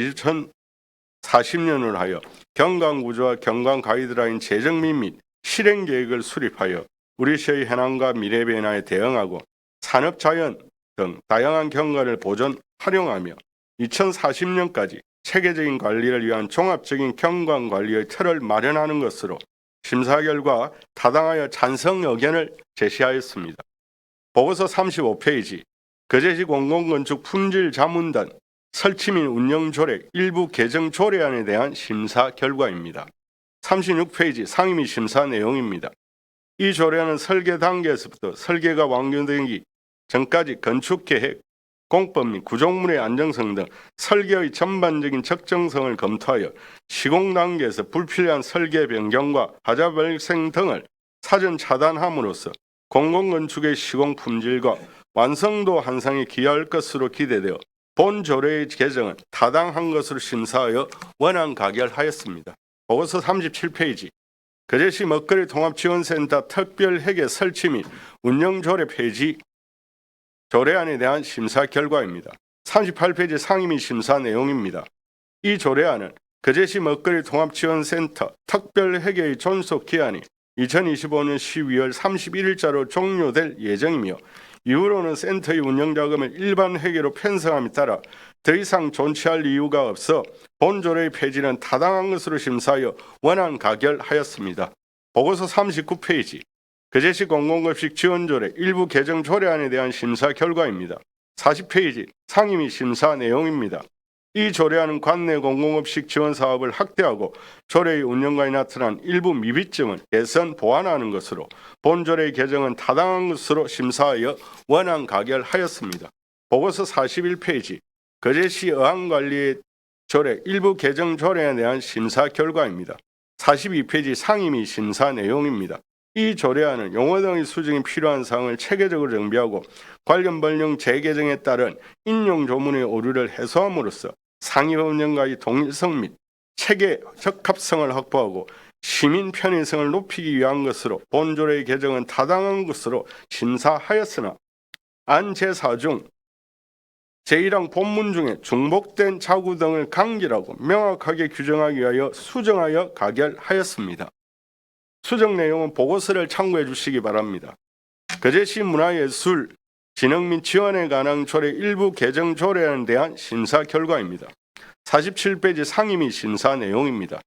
2040년을 하여 경관구조와 경관가이드라인 재정비 및 실행계획을 수립하여 우리 시의 현황과 미래 변화에 대응하고 산업자연 등 다양한 경관을 보존, 활용하며 2040년까지 체계적인 관리를 위한 종합적인 경관관리의 틀을 마련하는 것으로 심사 결과 타당하여 찬성 의견을 제시하였습니다. 보고서 35페이지 거제시 공공건축 품질 자문단 설치 및 운영 조례 일부 개정 조례안에 대한 심사 결과입니다. 36페이지 상임위 심사 내용입니다. 이 조례안은 설계 단계에서부터 설계가 완료되기 전까지 건축계획, 공법 및 구조물의 안정성 등 설계의 전반적인 적정성을 검토하여 시공 단계에서 불필요한 설계 변경과 하자 발생 등을 사전 차단함으로써 공공건축의 시공 품질과 완성도 향상에 기여할 것으로 기대되어 본 조례의 개정은 타당한 것으로 심사하여 원안 가결하였습니다. 보고서 37페이지 거제시 먹거리 통합지원센터 특별회계 설치 및 운영 조례 폐지 조례안에 대한 심사 결과입니다. 38페이지 상임위 심사 내용입니다. 이 조례안은 거제시 먹거리 통합지원센터 특별회계의 존속 기한이 2025년 12월 31일자로 종료될 예정이며 이후로는 센터의 운영자금을 일반 회계로 편성함에 따라 더 이상 존치할 이유가 없어 본 조례의 폐지는 타당한 것으로 심사하여 원안 가결하였습니다. 보고서 39페이지 거제시 공공급식 지원조례 일부 개정 조례안에 대한 심사 결과입니다. 40페이지 상임위 심사 내용입니다. 이 조례안은 관내 공공급식 지원 사업을 확대하고 조례의 운영과에 나타난 일부 미비점을 개선 보완하는 것으로 본 조례의 개정은 타당한 것으로 심사하여 원안 가결하였습니다. 보고서 41페이지 거제시 어항관리 조례 일부 개정 조례에 대한 심사 결과입니다. 42페이지 상임위 심사 내용입니다. 이 조례안은 용어 등의 수정이 필요한 사항을 체계적으로 정비하고 관련 법령 재개정에 따른 인용 조문의 오류를 해소함으로써 상위법령과의 동일성 및 체계 적합성을 확보하고 시민 편의성을 높이기 위한 것으로 본 조례의 개정은 타당한 것으로 심사하였으나 안 제4 중 제1항 본문 중에 중복된 자구 등을 간결하고 명확하게 규정하기 위하여 수정하여 가결하였습니다. 수정 내용은 보고서를 참고해 주시기 바랍니다. 거제시 문화예술 진흥 및 지원에 관한 조례 일부 개정 조례안에 대한 심사 결과입니다. 47페이지 상임위 심사 내용입니다.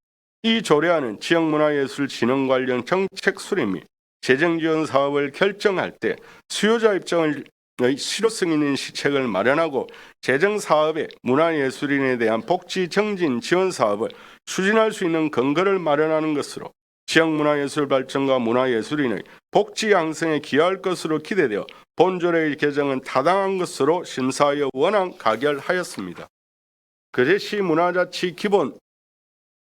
이 조례안은 지역문화예술 진흥 관련 정책 수립 및 재정지원 사업을 결정할 때 수요자 입장의 실효성 있는 시책을 마련하고 재정사업의 문화예술인에 대한 복지 정진 지원 사업을 추진할 수 있는 근거를 마련하는 것으로 지역문화예술 발전과 문화예술인의 복지 양성에 기여할 것으로 기대되어 본 조례의 개정은 타당한 것으로 심사하여 원안 가결하였습니다. 거제시 문화자치 기본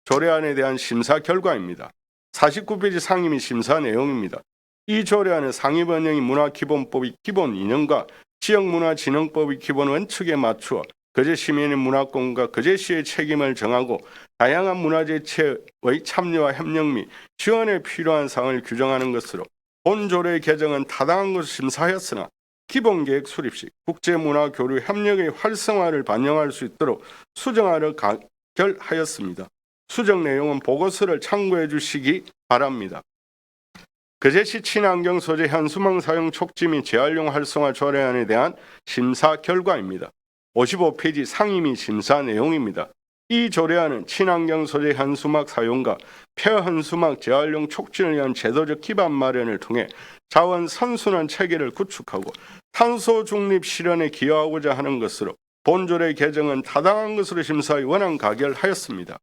조례안에 대한 심사 결과입니다. 49페이지 상임위 심사 내용입니다. 이 조례안은 상위번영이 문화기본법의 기본 이념과 지역문화진흥법의 기본 원칙에 맞추어 거제시민의 문화권과 거제시의 책임을 정하고 다양한 문화재체의 참여와 협력 및 지원에 필요한 사항을 규정하는 것으로 본 조례의 개정은 타당한 것을 심사하였으나 기본계획 수립 시 국제문화교류 협력의 활성화를 반영할 수 있도록 수정하려 가결하였습니다. 수정 내용은 보고서를 참고해 주시기 바랍니다. 거제시 친환경 소재 현수막 사용 촉진 및 재활용 활성화 조례안에 대한 심사 결과입니다. 55페이지 상임위 심사 내용입니다. 이 조례안은 친환경 소재 현수막 사용과 폐현수막 재활용 촉진을 위한 제도적 기반 마련을 통해 자원 선순환 체계를 구축하고 탄소 중립 실현에 기여하고자 하는 것으로 본 조례 개정은 타당한 것으로 심사의 원안 가결하였습니다.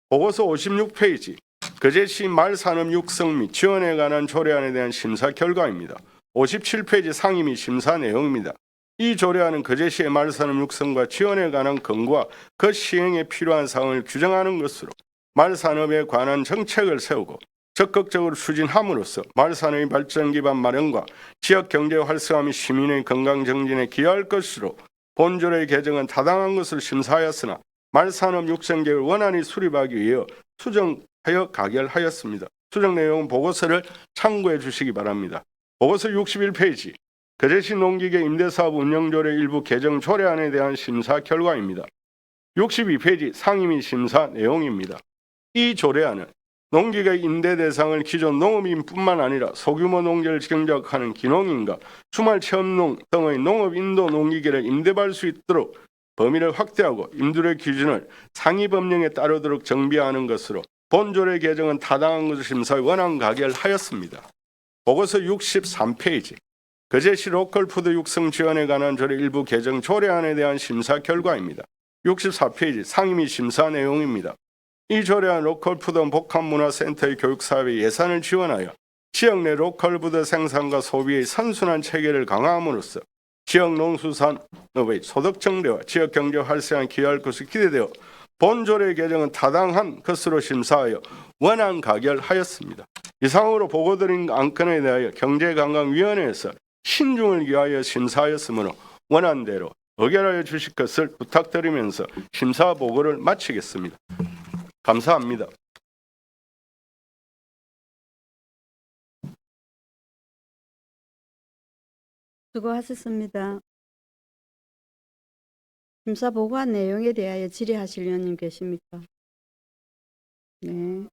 보고서 56페이지 거제시 말산업 육성 및 지원에 관한 조례안에 대한 심사 결과입니다. 57페이지 상임위 심사 내용입니다. 이 조례안은 거제시의 말산업 육성과 지원에 관한 근거와 그 시행에 필요한 사항을 규정하는 것으로 말산업에 관한 정책을 세우고 적극적으로 추진함으로써 말산의 발전 기반 마련과 지역 경제 활성화 및 시민의 건강 정진에 기여할 것으로 본조례 개정은 타당한 것으로 심사하였으나 말산업 육성계획을 원안히 수립하기 위해 수정하여 가결하였습니다. 수정 내용은 보고서를 참고해 주시기 바랍니다. 보고서 61페이지 거제시 농기계 임대사업 운영조례 일부 개정 조례안에 대한 심사 결과입니다. 62페이지 상임위 심사 내용입니다. 이 조례안은 농기계 임대 대상을 기존 농업인뿐만 아니라 소규모 농지를 경작하는 기농인과 주말 체험농 등의 농업 인도 농기계를 임대받을 수 있도록 범위를 확대하고 임대료 기준을 상위 법령에 따르도록 정비하는 것으로 본조례 개정은 타당한 것을 심사에 원안 가결하였습니다. 보고서 63페이지 거제시 로컬푸드 육성 지원에 관한 조례 일부 개정 조례안에 대한 심사 결과입니다. 64페이지 상임위 심사 내용입니다. 이 조례안 로컬푸드 복합문화센터의 교육사업에 예산을 지원하여 지역 내 로컬푸드 생산과 소비의 선순환 체계를 강화함으로써 지역 농수산업의 소득 증대와 지역 경제 활성화에 기여할 것으로 기대되어 본조례 개정은 타당한 것으로 심사하여 원안 가결하였습니다. 이상으로 보고드린 안건에 대하여 경제관광위원회에서 신중을 기하여 심사하였으므로 원안대로 의결하여 주실 것을 부탁드리면서 심사 보고를 마치겠습니다. 감사합니다. 수고하셨습니다. 심사 보고한 내용에 대하여 질의하실 의원님 계십니까? 네.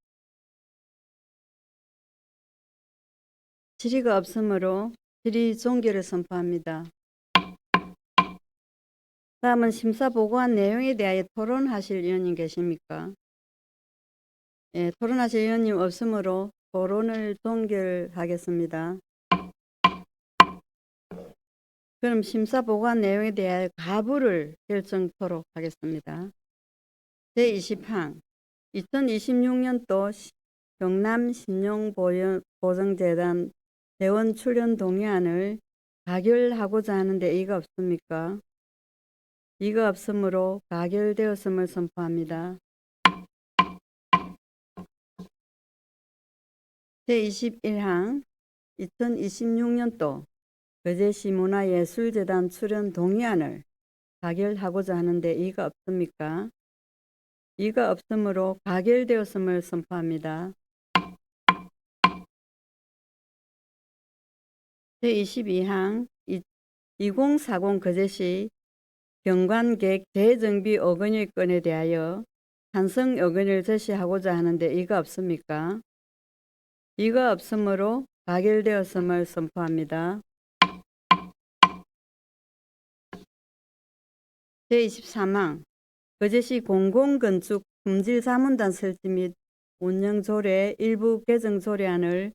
질의가 없으므로 질의 종결을 선포합니다. 다음은 심사 보고한 내용에 대하여 토론하실 의원님 계십니까? 예, 토론하실 의원님 없으므로 토론을 종결하겠습니다. 그럼 심사 보고한 내용에 대하여 가부를 결정토록 하겠습니다. 제20항 2026년도 경남신용보증재단 재원 출연 동의안을 가결하고자 하는데 이의가 없습니까? 이의가 없으므로 가결되었음을 선포합니다. 제21항 2026년도 거제시 문화예술재단 출연 동의안을 가결하고자 하는데 이의가 없습니까? 이의가 없으므로 가결되었음을 선포합니다. 제22항 2040 거제시 경관계획 재정비 어건의 건에 대하여 찬성 의견을 제시하고자 하는데 이의가 없습니까? 이의가 없으므로 가결되었음을 선포합니다. 제23항 거제시 공공건축 품질자문단 설치 및 운영조례 일부 개정 조례안을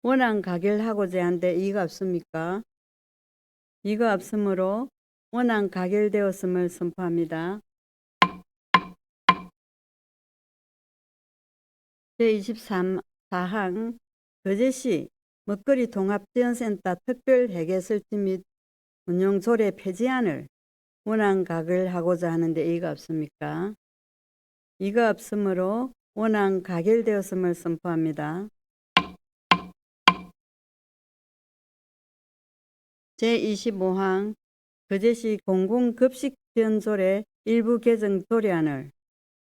원안 가결하고자 하는데 이의가 없습니까? 이의가 없으므로 원안 가결되었음을 선포합니다. 제23항 거제시 먹거리 통합지원센터 특별회계 설치 및 운영조례 폐지안을 원안 가결하고자 하는데 이의가 없습니까? 이의가 없으므로 원안 가결되었음을 선포합니다. 제25항 거제시 공공급식지원조례 일부 개정 조례안을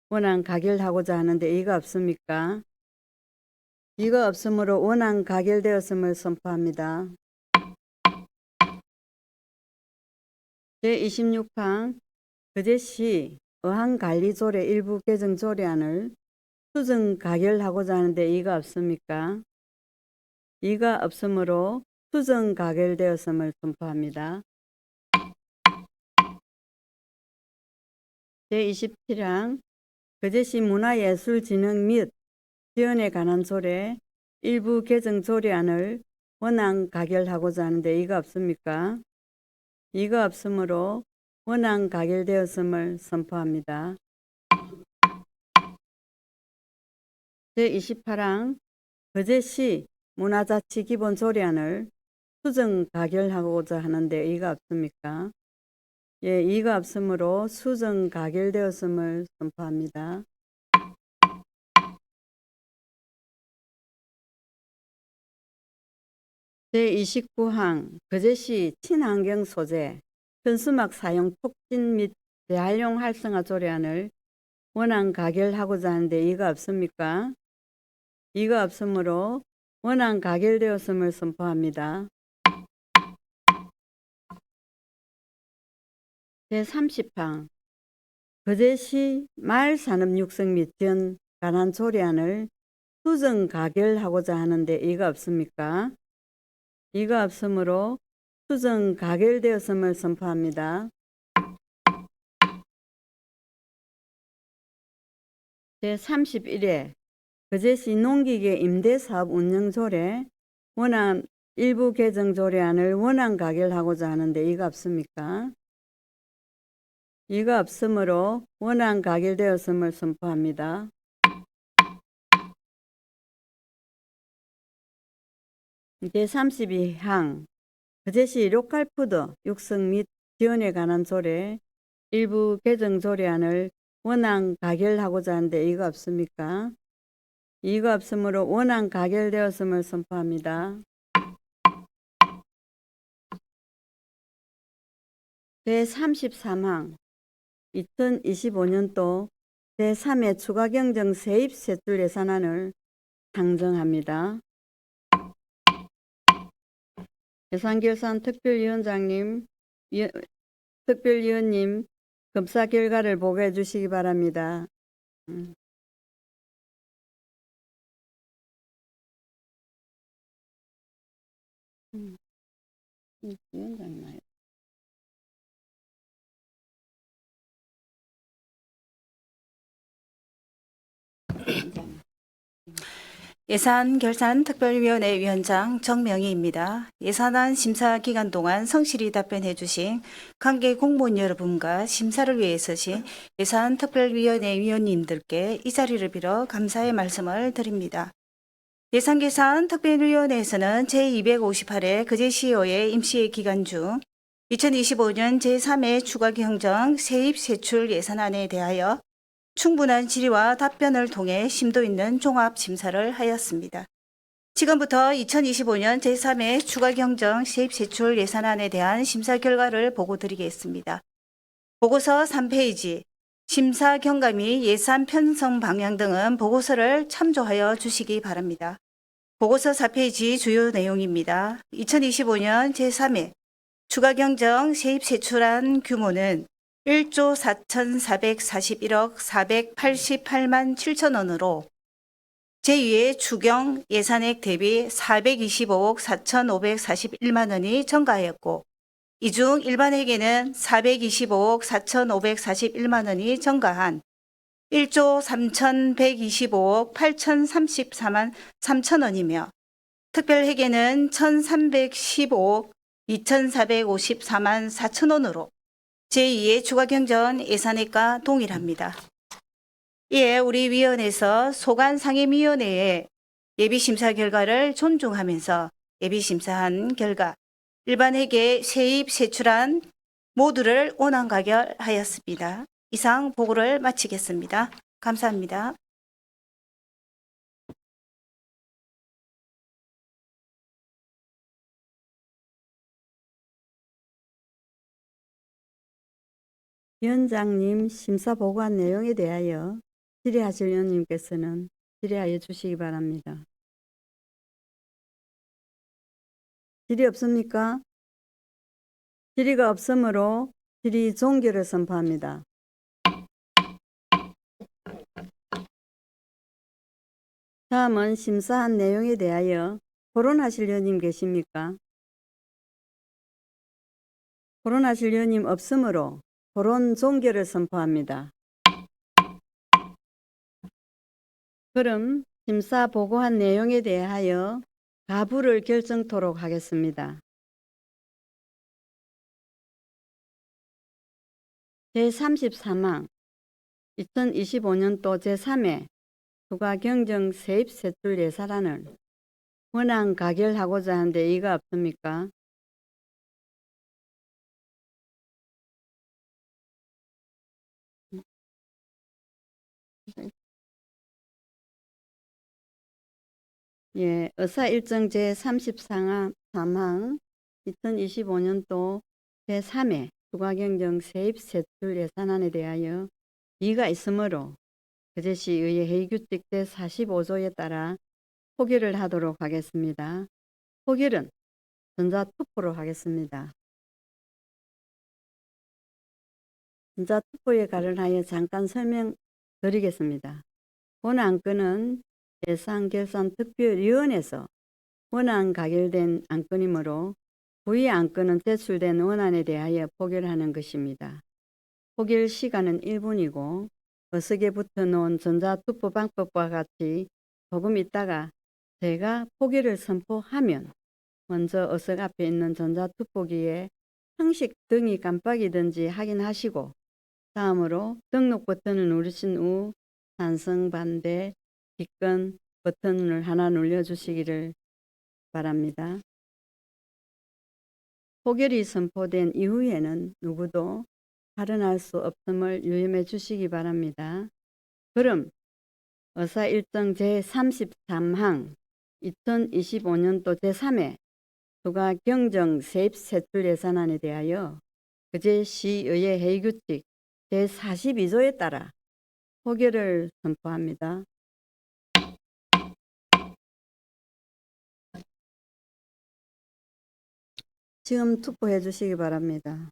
원안 가결하고자 하는데 이의가 없습니까? 이의가 없으므로 원안 가결되었음을 선포합니다. 제26항 거제시 어항관리조례 일부 개정 조례안을 수정 가결하고자 하는데 이의가 없습니까? 이의가 없으므로 수정 가결되었음을 선포합니다. 제27항 거제시 문화예술진흥 및 지원에 관한 조례 일부 개정 조례안을 원안 가결하고자 하는데 이의가 없습니까? 이의가 없으므로 원안 가결되었음을 선포합니다. 제28항 거제시 문화자치 기본 조례안을 수정 가결하고자 하는데 이의가 없습니까? 예, 이의가 없으므로 수정 가결되었음을 선포합니다. 제29항 거제시 친환경 소재 현수막 사용 촉진 및 재활용 활성화 조례안을 원안 가결하고자 하는데 이의가 없습니까? 이의가 없으므로 원안 가결되었음을 선포합니다. 제30항 거제시 마을산업 육성 및 지원 관한 조례안을 수정 가결하고자 하는데 이의가 없습니까? 이의가 없으므로 수정 가결되었음을 선포합니다. 제31회 거제시 농기계 임대사업 운영조례 원안 일부 개정 조례안을 원안 가결하고자 하는데 이의가 없습니까? 이의가 없으므로 원안 가결되었음을 선포합니다. 제32항 거제시 로컬푸드 육성 및 지원에 관한 조례 일부 개정 조례안을 원안 가결하고자 하는데 이의가 없습니까? 이의가 없으므로 원안 가결되었음을 선포합니다. 제33항 2025년도 제3회 추가경정 세입세출 예산안을 상정합니다. 예산결산 특별위원장님, 특별위원님 검사 결과를 보고해 주시기 바랍니다. 위원장님. 예산결산특별위원회 위원장 정명희입니다. 예산안 심사 기간 동안 성실히 답변해 주신 관계 공무원 여러분과 심사를 위해 서신 예산특별위원회 위원님들께 이 자리를 빌어 감사의 말씀을 드립니다. 예산계산특별위원회에서는 제258회 거제시의회 임시회 기간 중 2025년 제3회 추가경정 세입세출 예산안에 대하여 충분한 질의와 답변을 통해 심도 있는 종합 심사를 하였습니다. 지금부터 2025년 제3회 추가경정 세입세출 예산안에 대한 심사 결과를 보고드리겠습니다. 보고서 3페이지, 심사 경과 및 예산 편성 방향 등은 보고서를 참조하여 주시기 바랍니다. 보고서 4페이지 주요 내용입니다. 2025년 제3회 추가경정 세입세출안 규모는 1조 4,441억 488만 7천 원으로 제2회 추경 예산액 대비 425억 4,541만 원이 증가하였고 이 중 일반회계는 425억 4,541만 원이 증가한 1조 3,125억 8,034만 3천 원이며 특별회계는 1,315억 2,454만 4천 원으로 제2의 추가경정 예산액과 동일합니다. 이에 우리 위원회에서 소관상임위원회의 예비심사 결과를 존중하면서 예비심사한 결과 일반회계 세입세출안 모두를 원안 가결하였습니다. 이상 보고를 마치겠습니다. 감사합니다. 위원장님 심사 보고한 내용에 대하여 질의하실 위원님께서는 질의하여 주시기 바랍니다. 질의 없습니까? 질의가 없으므로 질의 종결을 선포합니다. 다음은 심사한 내용에 대하여 토론하실 위원님 계십니까? 토론하실 위원님 없으므로 토론 종결을 선포합니다. 그럼 심사 보고한 내용에 대하여 가부를 결정토록 하겠습니다. 제33항 2025년도 제3회 추가경정 세입세출 예산안을 원안 가결하고자 하는데 이의가 없습니까? 예, 의사 일정 제33항 2025년도 제3회 추가경정 세입 세출 예산안에 대하여 이의가 있으므로 거제시의회 회의규칙 제45조에 따라 포기를 하도록 하겠습니다. 포기는 전자투표로 하겠습니다. 전자투표에 관련하여 잠깐 설명드리겠습니다. 본 안건은 예산결산특별위원회에서 원안 가결된 안건이므로 부의 안건은 제출된 원안에 대하여 포결하는 것입니다. 포결 시간은 1분이고 어석에 붙어놓은 전자투표 방법과 같이 조금 있다가 제가 포결을 선포하면 먼저 어석 앞에 있는 전자투표기에 형식 등이 깜빡이든지 확인하시고 다음으로 등록 버튼을 누르신 후 찬성, 반대, 기권 버튼을 하나 눌러주시기를 바랍니다. 포결이 선포된 이후에는 누구도 발언할 수 없음을 유념해 주시기 바랍니다. 그럼 의사 일정 제33항 2025년도 제3회 추가 경정 세입 세출 예산안에 대하여 거제시의회 회의규칙 제42조에 따라 포결을 선포합니다. 지금 투표해 주시기 바랍니다.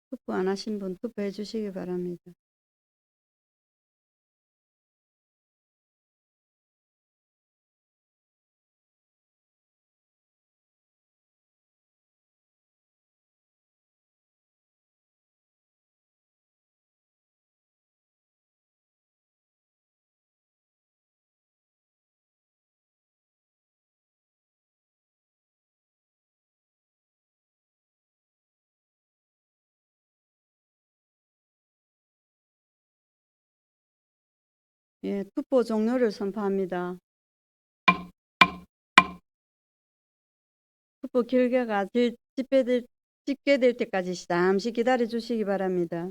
투표 안 하신 분 투표해 주시기 바랍니다. 예, 투표 종료를 선포합니다. 투표 결과가 집계될 때까지 잠시 기다려 주시기 바랍니다.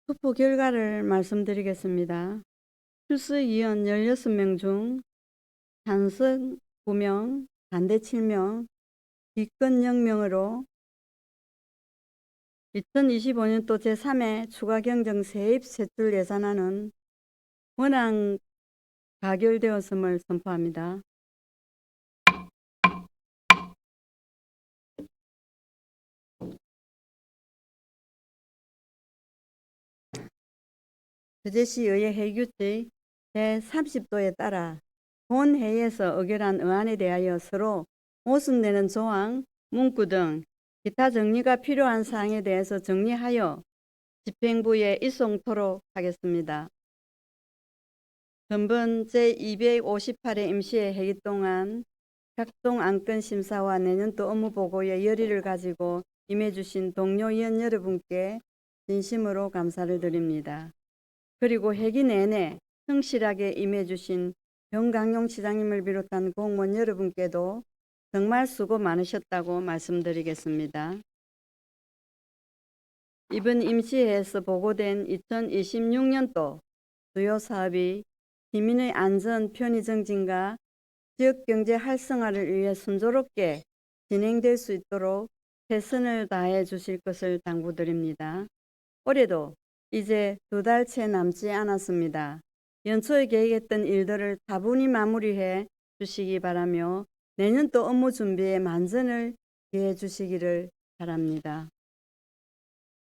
투표 결과를 말씀드리겠습니다. 출석위원 16명 중 찬성 9명, 반대 7명, 기권 0명으로 2025년도 제3회 추가경정 세입 세출 예산안은 원안 가결되었음을 선포합니다. 거제시의회 회의규칙 제30조에 따라 본회의에서 의결한 의안에 대하여 서로 모순되는 조항, 문구 등 기타 정리가 필요한 사항에 대해서 정리하여 집행부에 입송토록 하겠습니다. 전번 제258회 임시회 회의 동안 각종 안건 심사와 내년도 업무 보고에 열의를 가지고 임해주신 동료 위원 여러분께 진심으로 감사를 드립니다. 그리고 회기 내내 성실하게 임해주신 병강용 시장님을 비롯한 공무원 여러분께도 정말 수고 많으셨다고 말씀드리겠습니다. 이번 임시회에서 보고된 2026년도 주요 사업이 시민의 안전 편의 증진과 지역경제 활성화를 위해 순조롭게 진행될 수 있도록 최선을 다해 주실 것을 당부드립니다. 올해도 이제 2달 채 남지 않았습니다. 연초에 계획했던 일들을 다분히 마무리해 주시기 바라며 내년도 업무 준비에 만전을 기해 주시기를 바랍니다.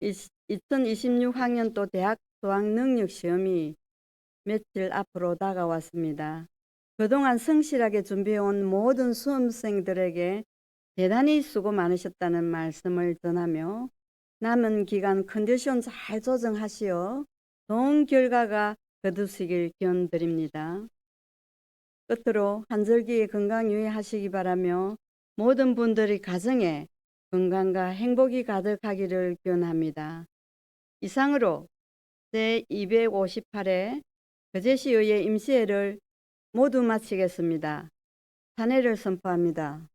2026학년도 대학 수학능력시험이 며칠 앞으로 다가왔습니다. 그동안 성실하게 준비해온 모든 수험생들에게 대단히 수고 많으셨다는 말씀을 전하며 남은 기간 컨디션 잘 조정하시어 좋은 결과가 거두시길 기원드립니다. 끝으로 한절기에 건강 유의하시기 바라며 모든 분들이 가정에 건강과 행복이 가득하기를 기원합니다. 이상으로 제258회 거제시의회 임시회를 모두 마치겠습니다. 탄핵을 선포합니다.